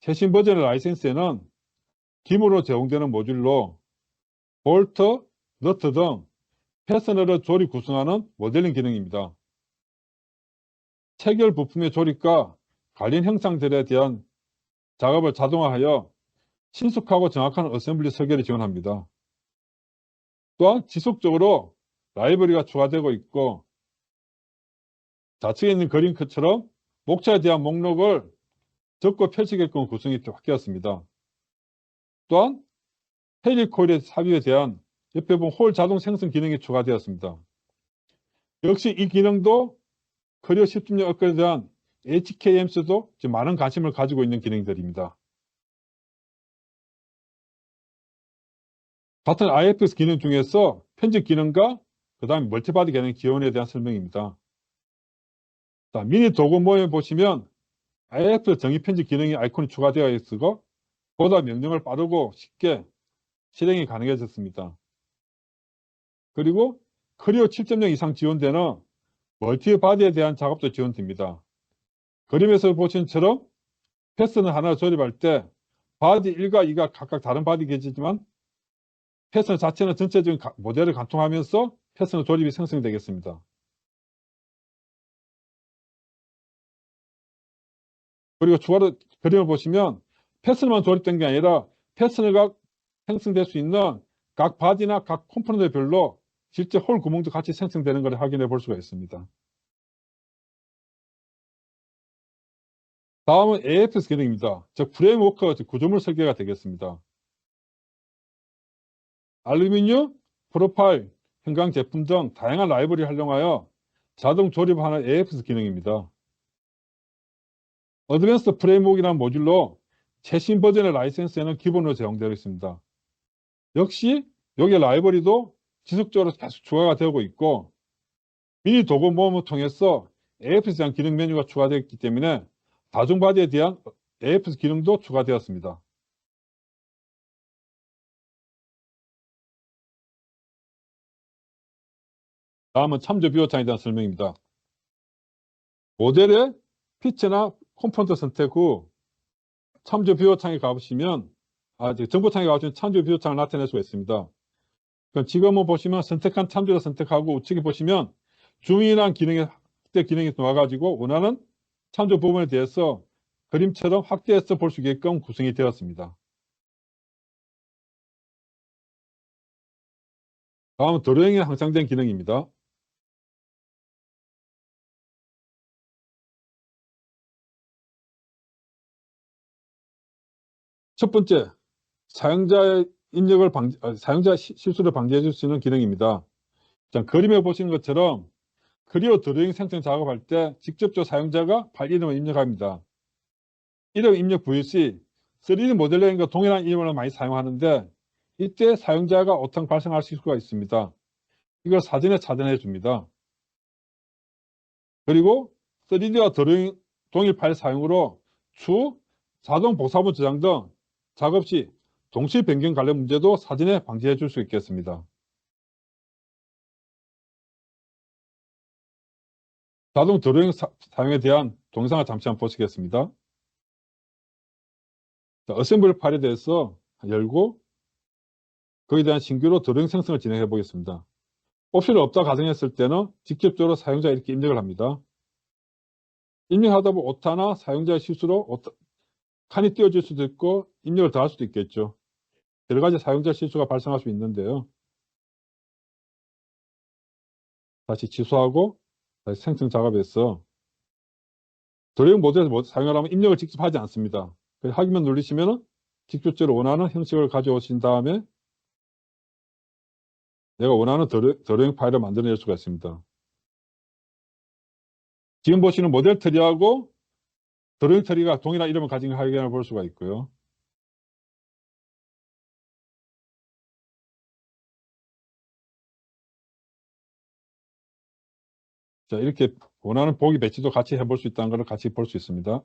Speaker 1: 최신 버전의 라이센스에는 기물로 제공되는 모듈로 볼트, 너트 등 패스널을 조립 구성하는 모델링 기능입니다. 체결 부품의 조립과 관련 형상들에 대한 작업을 자동화하여 신속하고 정확한 어셈블리 설계를 지원합니다. 또한 지속적으로 라이브러리가 추가되고 있고 좌측에 있는 그림처럼 목차에 대한 목록을 적고 펼치게끔 구성이 바뀌었습니다. 또한 헬리코일의 삽입에 대한 옆에 보면 홀 자동 생성 기능이 추가되었습니다. 역시 이 기능도 커리어 10주년 업그레이드한 HKMS도 많은 관심을 가지고 있는 기능들입니다. 같은 IFX 기능 중에서 편집 기능과 그 다음에 멀티바디 기능 지원에 대한 설명입니다. 자, 미니 도구 모형에 보시면 IFX 정의 편집 기능이 아이콘이 추가되어 있고 보다 명령을 빠르고 쉽게 실행이 가능해졌습니다. 그리고 커리어 7.0 이상 지원되는 멀티바디에 대한 작업도 지원됩니다. 그림에서 보신 것처럼 패스는 하나 조립할 때 바디 1과 2가 각각 다른 바디겠지만 패스는 자체는 전체적인 모델을 관통하면서 패스는 조립이 생성되겠습니다. 그리고 추가로 그림을 보시면 패스너만 조립된 게 아니라 패스너가 생성될 수 있는 각 바디나 각 컴포넌트별로 실제 홀 구멍도 같이 생성되는 것을 확인해 볼 수가 있습니다. 다음은 AFS 기능입니다. 즉 프레임워크, 즉 구조물 설계가 되겠습니다. 알루미늄, 프로파일, 형광 제품 등 다양한 라이브러리를 활용하여 자동 조립하는 AFS 기능입니다. 어드밴스드 프레임워크라는 모듈로 최신 버전의 라이센스에는 기본으로 제공되어 있습니다. 역시 여기 라이브러리도 지속적으로 계속 추가가 되고 있고 미니 도구 모음을 통해서 AFS에 대한 기능 메뉴가 추가되었기 때문에 다중바디에 대한 AFS 기능도 추가되었습니다. 다음은 참조 뷰어창에 대한 설명입니다. 모델의 피치나 컴포넌트 선택 후 참조 뷰어창에 가보시면 정보창에 가보시면 참조 뷰어창을 나타낼 수가 있습니다. 그럼 지금은 보시면 선택한 참조를 선택하고 우측에 보시면 줌인한 기능의 확대 기능이 나와가지고 원하는 참조 부분에 대해서 그림처럼 확대해서 볼 수 있게끔 구성이 되었습니다. 다음은 드로잉에 항상된 기능입니다. 첫 번째, 사용자의 사용자 실수를 방지해 줄 수 있는 기능입니다. 자, 그림에 보시는 것처럼 클리어 드로잉 생성 작업할 때 직접적으로 사용자가 파일 이름을 입력합니다. 이름 입력 vc 3D 모델링과 동일한 이름을 많이 사용하는데 이때 사용자가 오타가 발생할 수가 있습니다. 이걸 사전에 차단해 줍니다. 그리고 3D와 드로잉 동일 파일 사용으로 추, 자동 복사본 저장 등 작업 시 동시 변경 관련 문제도 사전에 방지해 줄 수 있겠습니다. 자동 드로잉 사용에 대한 동영상을 잠시 한번 보시겠습니다. 어셈블리 파일에 대해서 열고 거기에 대한 신규로 드로잉 생성을 진행해 보겠습니다. 옵션이 없다 가정했을 때는 직접적으로 사용자 이렇게 입력을 합니다. 입력하다 보면 오타나 사용자의 실수로 칸이 띄워질 수도 있고 입력을 더 할 수도 있겠죠. 여러 가지 사용자 실수가 발생할 수 있는데요. 다시 취소하고 다시 생성 작업에서 드로잉 모드에서 사용하려면 입력을 직접 하지 않습니다. 확인만 누르시면 직접적으로 원하는 형식을 가져오신 다음에 내가 원하는 드로잉 파일을 만들어낼 수가 있습니다. 지금 보시는 모델 트리하고 드로잉 트리가 동일한 이름을 가진 걸 확인해 볼 수가 있고요. 자, 이렇게 원하는 보기 배치도 같이 해볼 수 있다는 걸 같이 볼 수 있습니다.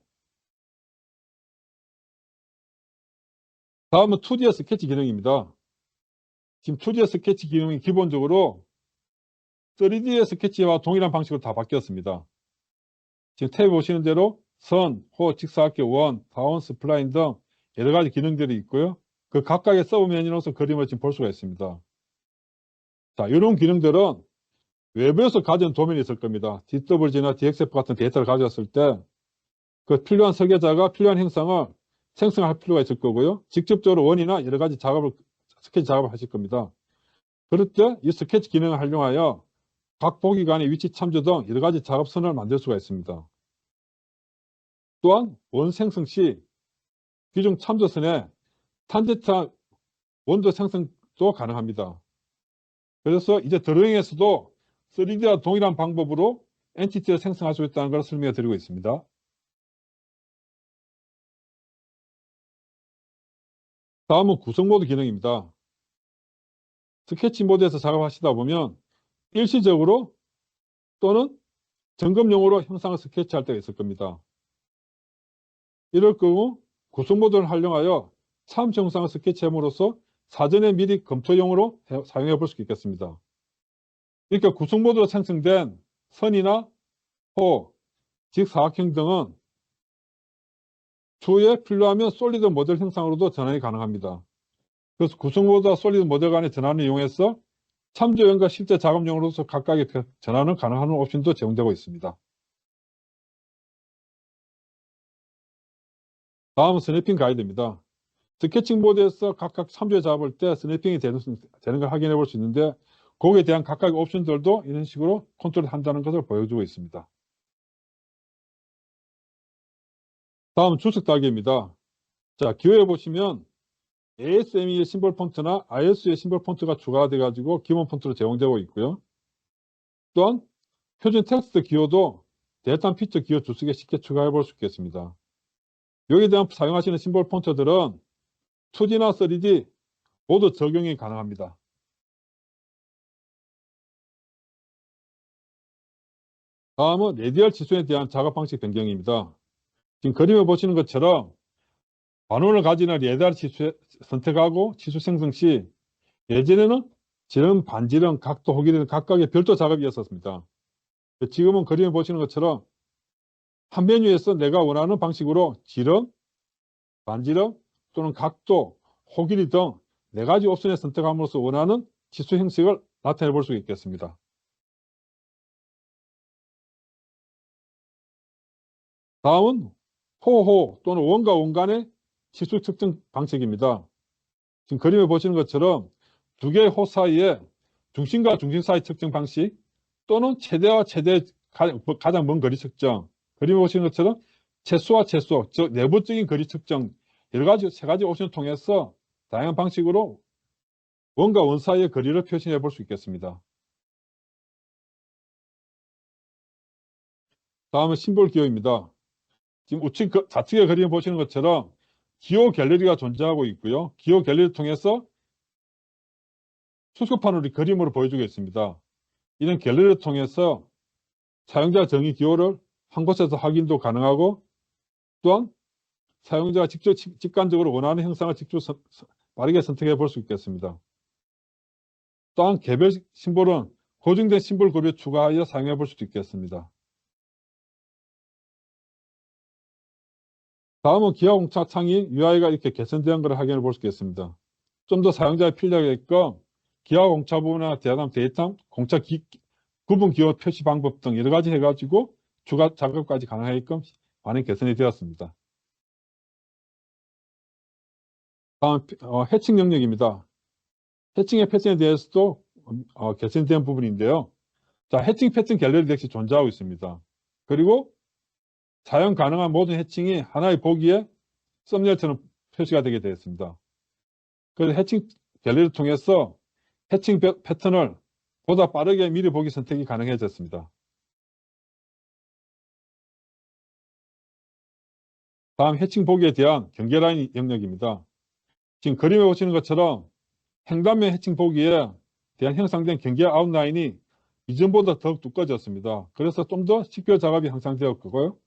Speaker 1: 다음은 2D의 스케치 기능입니다. 지금 2D의 스케치 기능이 기본적으로 3D의 스케치와 동일한 방식으로 다 바뀌었습니다. 지금 탭에 보시는 대로 선, 호, 직사각형, 원, 다운, 스플라인 등 여러 가지 기능들이 있고요. 그 각각의 서브 메뉴로서 그림을 지금 볼 수가 있습니다. 자, 이런 기능들은 외부에서 가져온 도면이 있을 겁니다. DWG나 DXF 같은 데이터를 가져왔을 때 그 필요한 설계자가 필요한 형상을 생성할 필요가 있을 거고요. 직접적으로 원이나 여러 가지 스케치 작업을 하실 겁니다. 그럴 때 이 스케치 기능을 활용하여 각 보기 간의 위치 참조 등 여러 가지 작업선을 만들 수가 있습니다. 또한 원 생성 시 기존 참조선에 탄젠트 원도 생성도 가능합니다. 그래서 이제 드로잉에서도 3D와 동일한 방법으로 엔티티를 생성할 수 있다는 걸 설명해 드리고 있습니다. 다음은 구성 모드 기능입니다. 스케치 모드에서 작업하시다 보면 일시적으로 또는 점검용으로 형상을 스케치할 때가 있을 겁니다. 이럴 경우 구성 모드를 활용하여 참조 형상을 스케치함으로써 사전에 미리 검토용으로 사용해 볼 수 있겠습니다. 그러니까 구성 모드로 생성된 선이나 호, 직사각형 등은 추후에 필요하면 솔리드 모델 형상으로도 전환이 가능합니다. 그래서 구성 모드와 솔리드 모델 간의 전환을 이용해서 참조용과 실제 작업용으로서 각각의 전환을 가능한 옵션도 제공되고 있습니다. 다음은 스냅핑 가이드입니다. 스케칭 모드에서 각각 참조에 잡을 때 스냅핑이 되는 걸 확인해 볼 수 있는데 거기에 대한 각각의 옵션들도 이런 식으로 컨트롤한다는 것을 보여주고 있습니다. 다음 주석 따기입니다. 자, 기호에 보시면 ASME의 심볼 폰트나 ISU의 심볼 폰트가 추가돼 가지고 기본 폰트로 제공되고 있고요. 또한 표준 텍스트 기호도 데이터 피처 기호 주석에 쉽게 추가해 볼 수 있겠습니다. 여기에 대한 사용하시는 심볼 폰트들은 2D나 3D 모두 적용이 가능합니다. 다음은 레디얼 지수에 대한 작업 방식 변경입니다. 지금 그림을 보시는 것처럼 반원을 가지는 레디얼 지수 선택하고 지수 생성 시 예전에는 지름, 반지름, 각도, 호기 등 각각의 별도 작업이었습니다. 지금은 그림을 보시는 것처럼 한 메뉴에서 내가 원하는 방식으로 지름, 반지름 또는 각도, 호길이 등 4가지 옵션을 선택함으로써 원하는 지수 형식을 나타내 볼 수 있겠습니다. 다음은 호호 또는 원과 원 간의 지수 측정 방식입니다. 지금 그림을 보시는 것처럼 두 개의 호 사이에 중심과 중심 사이 측정 방식 또는 최대와 최대 가장 먼 거리 측정, 그림을 보시는 것처럼 최소와 최소, 즉 내부적인 거리 측정 여러 가지 3가지 옵션을 통해서 다양한 방식으로 원과 원 사이의 거리를 표시해 볼 수 있겠습니다. 다음은 심볼 기호입니다. 지금 좌측에 그림 보시는 것처럼 기호 갤러리가 존재하고 있고요. 기호 갤러리를 통해서 수습판을 그림으로 보여주고 있습니다. 이런 갤러리를 통해서 사용자 정의 기호를 한 곳에서 확인도 가능하고, 또한 사용자가 직접 직관적으로 원하는 형상을 직접 빠르게 선택해 볼 수 있겠습니다. 또한 개별 심볼은 고정된 심볼 그룹에 추가하여 사용해 볼 수도 있겠습니다. 다음은 기하 공차 창이 UI가 이렇게 개선된 것을 확인해 볼 수 있겠습니다. 좀 더 사용자의 필요하게끔 기하 공차 부분이나 대담 데이터, 공차 구분 기호 표시 방법 등 여러 가지 해가지고 추가 작업까지 가능하게끔 많이 개선이 되었습니다. 다음 해칭 영역입니다. 해칭의 패턴에 대해서도 개선된 부분인데요. 자, 해칭 패턴 갤러리 역시 존재하고 있습니다. 그리고 사용 가능한 모든 해칭이 하나의 보기에 썸네일처럼 표시가 되게 되었습니다. 그래서 해칭 갤러리를 통해서 해칭 패턴을 보다 빠르게 미리 보기 선택이 가능해졌습니다. 다음 해칭 보기에 대한 경계 라인 영역입니다. 지금 그림에 보시는 것처럼 행단면 해칭 보기에 대한 형성된 경계 아웃라인이 이전보다 더욱 두꺼워졌습니다. 그래서 좀 더 식별 작업이 향상되었고요.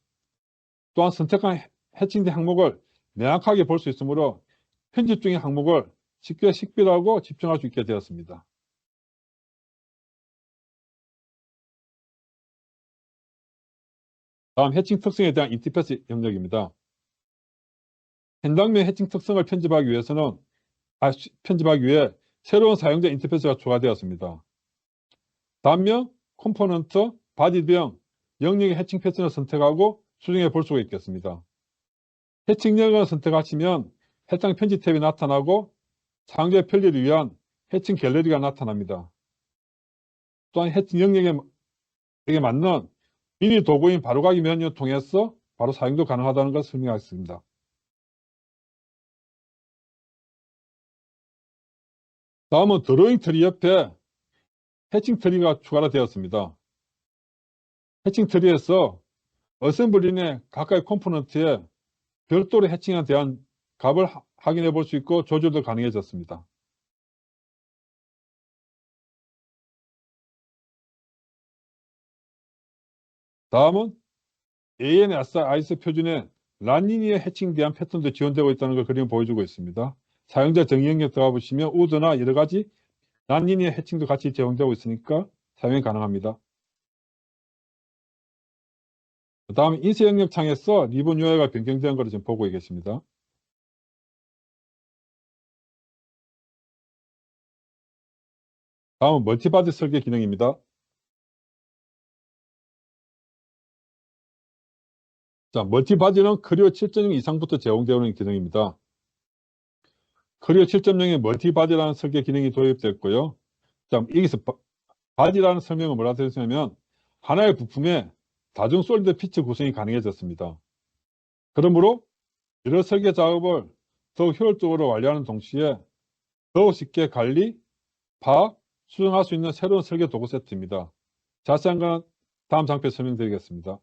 Speaker 1: 또한 선택한 해칭된 항목을 명확하게 볼 수 있으므로 편집 중인 항목을 쉽게 식별하고 집중할 수 있게 되었습니다. 다음 해칭 특성에 대한 인터페이스 영역입니다. 해당면 해칭 특성을 편집하기 위해 새로운 사용자 인터페이스가 추가되었습니다. 단면, 컴포넌트, 바디 등 영역의 해칭 패턴을 선택하고 수정해 볼 수가 있겠습니다. 해칭 영역을 선택하시면 해당 편집 탭이 나타나고 사용자의 편리를 위한 해칭 갤러리가 나타납니다. 또한 해칭 영역에 맞는 미니 도구인 바로가기 메뉴를 통해서 바로 사용도 가능하다는 것을 설명하겠습니다. 다음은 드로잉 트리 옆에 해칭 트리가 추가가 되었습니다. 해칭 트리에서 어셈블리 내 각각의 컴포넌트에 별도로 해칭에 대한 값을 확인해 볼 수 있고 조절도 가능해졌습니다. 다음은 ANSIS 표준에 란리니어 해칭에 대한 패턴도 지원되고 있다는 걸 그림 보여주고 있습니다. 사용자 정의 영역 들어가 보시면 우드나 여러 가지 란리니어 해칭도 같이 제공되고 있으니까 사용이 가능합니다. 그 다음 인쇄 영역 창에서 리본 UI가 변경된 것을 지금 보고 계십니다. 다음은 멀티바디 설계 기능입니다. 자, 멀티바디는 크리오 7.0 이상부터 제공되는 기능입니다. 크리오 7.0에 멀티바디라는 설계 기능이 도입됐고요. 자, 여기서 바디라는 설명은 뭐라 되었냐면 하나의 부품에 다중 솔리드 피처 구성이 가능해졌습니다. 그러므로 여러 설계 작업을 더욱 효율적으로 완료하는 동시에 더욱 쉽게 관리, 파악, 수정할 수 있는 새로운 설계 도구 세트입니다. 자세한 건 다음 장표에 설명드리겠습니다.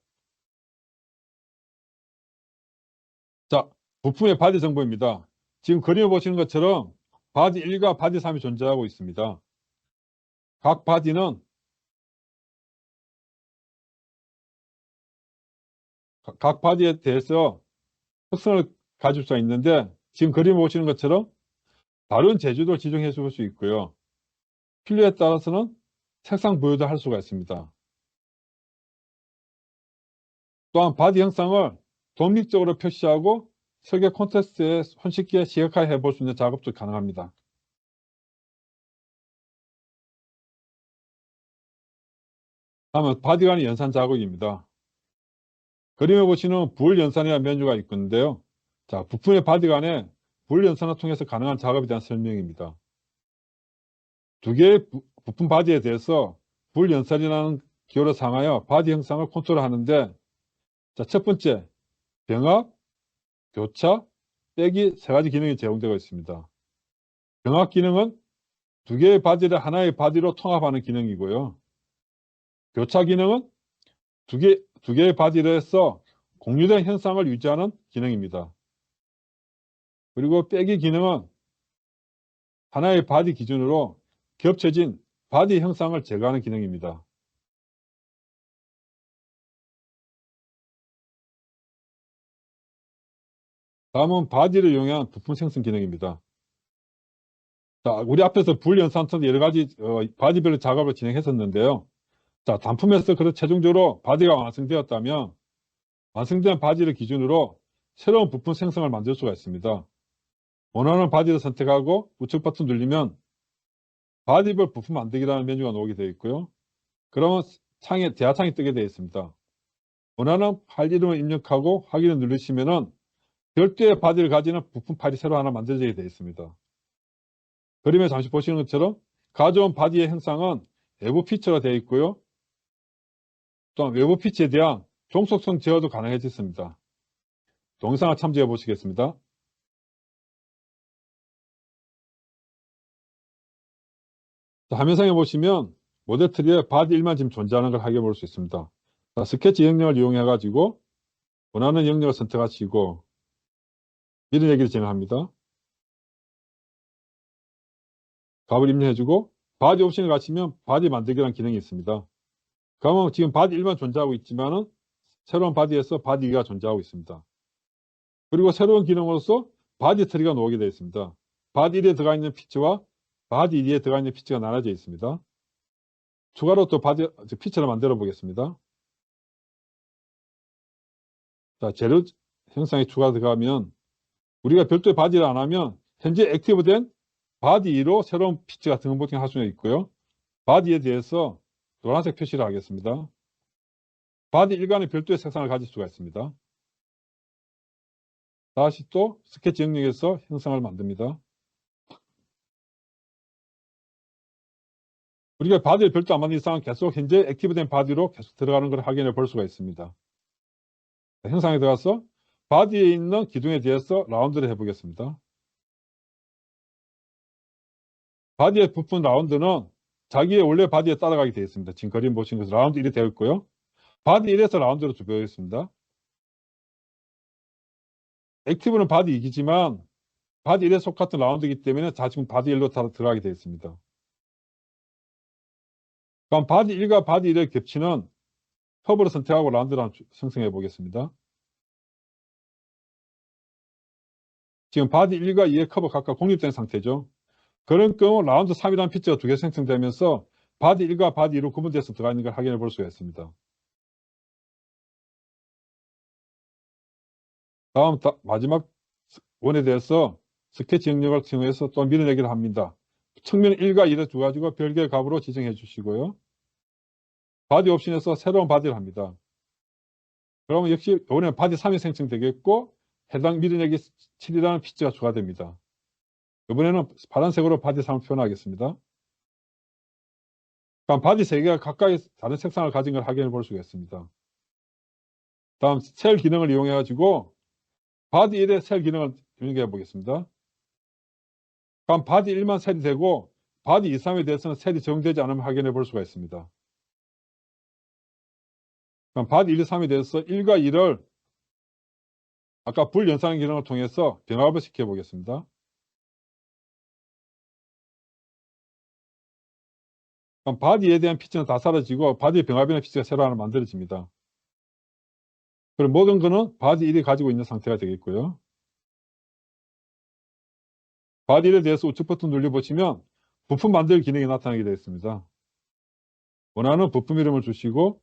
Speaker 1: 자, 부품의 바디 정보입니다. 지금 그림을 보시는 것처럼 바디 1과 바디 3이 존재하고 있습니다. 각 바디는 각 바디에 대해서 특성을 가질 수가 있는데 지금 그림 보시는 것처럼 다른 재주도 지정해 줄 수 있고요. 필요에 따라서는 색상 부여도 할 수가 있습니다. 또한 바디 형상을 독립적으로 표시하고 설계 콘텍스트에 손쉽게 시각화해 볼 수 있는 작업도 가능합니다. 다음은 바디 간의 연산 작업입니다. 그림에 보시는 부을 연산이라는 메뉴가 있는데요. 자, 부품의 바디 간에 부을 연산을 통해서 가능한 작업에 대한 설명입니다. 두 개의 부품 바디에 대해서 부을 연산이라는 기호를 사용하여 바디 형상을 컨트롤하는데, 자, 첫 번째, 병합, 교차, 빼기 세 가지 기능이 제공되고 있습니다. 병합 기능은 두 개의 바디를 하나의 바디로 통합하는 기능이고요. 교차 기능은 두 개의 바디를 해서 공유된 현상을 유지하는 기능입니다. 그리고 빼기 기능은 하나의 바디 기준으로 겹쳐진 바디 형상을 제거하는 기능입니다. 다음은 바디를 이용한 부품 생성 기능입니다. 자, 우리 앞에서 불연산턴 여러 가지 바디별로 작업을 진행했었는데요. 자, 단품에서 최종적으로 바디가 완성되었다면 완성된 바디를 기준으로 새로운 부품 생성을 만들 수가 있습니다. 원하는 바디를 선택하고 우측 버튼 누르면 바디별 부품 만들기라는 메뉴가 나오게 되어 있고요. 그러면 대화창이 뜨게 되어 있습니다. 원하는 파일 이름을 입력하고 확인을 누르시면은 별도의 바디를 가지는 부품 파일이 새로 하나 만들어지게 되어 있습니다. 그림에 잠시 보시는 것처럼 가져온 바디의 형상은 외부 피처가 되어 있고요. 또한 외부 피처에 대한 종속성 제어도 가능해졌습니다. 동영상을 참조해 보시겠습니다. 자, 화면상에 보시면 모델 트리에 바디 1만 지금 존재하는 걸 확인해 볼 수 있습니다. 자, 스케치 영역을 이용해 가지고 원하는 영역을 선택하시고 밀어내기를 진행합니다. 값을 입력해주고 바디 옵션을 가시면 바디 만들기라는 기능이 있습니다. 그러면 지금 바디 1만 존재하고 있지만은 새로운 바디에서 바디 2가 존재하고 있습니다. 그리고 새로운 기능으로서 바디 트리가 나오게 되어 있습니다. 바디 1에 들어가 있는 피처와 바디 2에 들어가 있는 피처가 나눠져 있습니다. 추가로 또 피처를 만들어 보겠습니다. 자, 재료 형상에 추가 들어가면 우리가 별도의 바디를 안 하면 현재 액티브된 바디 2로 새로운 피처가 등록할 수가 있고요. 바디에 대해서 노란색 표시를 하겠습니다. 바디 1간의 별도의 색상을 가질 수가 있습니다. 다시 또 스케치 영역에서 형상을 만듭니다. 우리가 바디를 별도 안 만든 이상은 계속 현재 액티브된 바디로 계속 들어가는 걸 확인해 볼 수가 있습니다. 형상에 들어가서 바디에 있는 기둥에 대해서 라운드를 해보겠습니다. 바디의 부품 라운드는 자기의 원래 바디에 따라가게 되어 있습니다. 지금 그림 보시는 것처럼 라운드 1이 되어 있고요. 바디 1에서 라운드로 좁혀있습니다. 액티브는 바디 2이지만 바디 1에 속같은 라운드이기 때문에 지금 바디 1로 들어가게 되어 있습니다. 그럼 바디 1과 바디 1의 겹치는 커브를 선택하고 라운드를 생성해 보겠습니다. 지금 바디 1과 2의 커브 각각 공립된 상태죠. 그런 경우 라운드 3이라는 피처가 두 개 생성되면서 바디 1과 바디 2로 구분돼서 들어가 있는 걸 확인해 볼 수가 있습니다. 다음 마지막 원에 대해서 스케치 영역을 사용해서 또 밀어내기를 합니다. 측면 1과 2를 두가지고 별개의 값으로 지정해 주시고요. 바디 옵션에서 새로운 바디를 합니다. 그러면 역시 이번에 바디 3이 생성되겠고 해당 밀어내기 7이라는 피처가 추가됩니다. 이번에는 파란색으로 바디 3을 표현하겠습니다. 그럼 바디 3개가 각각 다른 색상을 가진 걸 확인해 볼 수가 있습니다. 다음 셀 기능을 이용해 가지고 바디 1의 셀 기능을 입력해 보겠습니다. 그럼 바디 1만 셀이 되고 바디 2, 3에 대해서는 셀이 적용되지 않으면 확인해 볼 수가 있습니다. 그럼 바디 1, 3에 대해서 1과 2를 아까 불연산 기능을 통해서 병합을 시켜 보겠습니다. 그럼 바디에 대한 피처는 다 사라지고 바디 병합이라는 피처가 새로 하나 만들어집니다. 그럼 모든 거는 바디 1이 가지고 있는 상태가 되겠고요. 바디 1에 대해서 우측 버튼 눌러보시면 부품 만들 기능이 나타나게 되어 있습니다. 원하는 부품 이름을 주시고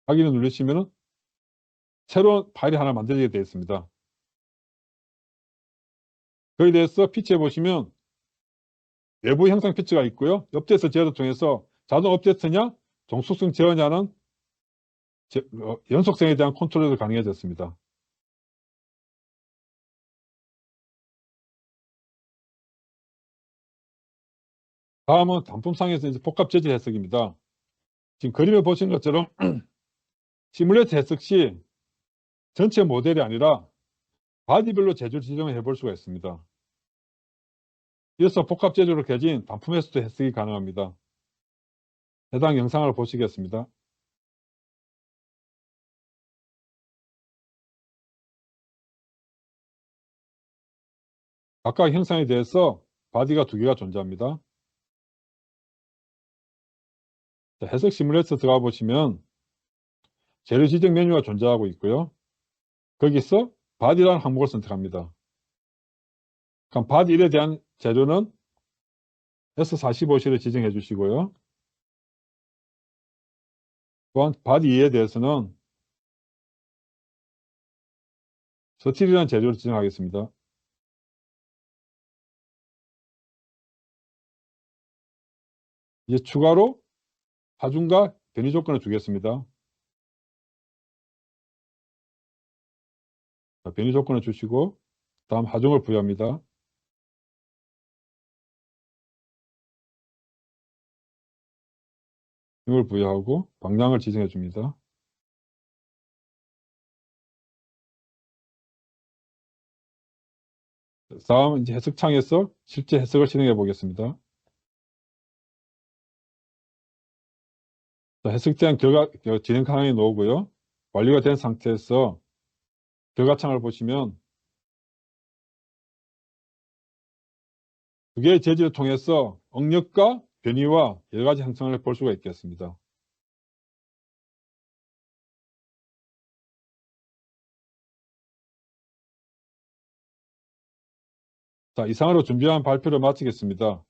Speaker 1: 확인을 누르시면 새로운 파일이 하나 만들어지게 되어 있습니다. 거기에 대해서 피처해 보시면 외부 형상 피처가 있고요. 업데이트 제어를 통해서 자동 업데이트냐 종속성 제어냐는 연속성에 대한 컨트롤이 가능해졌습니다. 다음은 단품상에서 이제 복합 재질 해석입니다. 지금 그림에 보시는 것처럼 시뮬레이터 해석 시 전체 모델이 아니라 바디별로 재질 지정을 해볼 수가 있습니다. 이어서 복합 재질로 개진 단품에서도 해석이 가능합니다. 해당 영상을 보시겠습니다. 각각 형상에 대해서 바디가 두 개가 존재합니다. 자, 해석 시뮬레이터 들어가 보시면 재료 지정 메뉴가 존재하고 있고요. 거기서 바디라는 항목을 선택합니다. 그럼 바디 1에 대한 재료는 S45C를 지정해 주시고요. 또한 바디 2에 대해서는 스틸이라는 재료를 지정하겠습니다. 이제 추가로 하중과 변이 조건을 주겠습니다. 자, 변이 조건을 주시고 다음 하중을 부여합니다. 이걸 부여하고 방향을 지정해 줍니다. 다음 이제 해석창에서 실제 해석을 진행해 보겠습니다. 자, 해석된 결과 진행 상황이 나오고요. 완료가 된 상태에서 결과창을 보시면 두 개의 재질을 통해서 응력과 변이와 여러 가지 형상을 볼 수가 있겠습니다. 자, 이상으로 준비한 발표를 마치겠습니다.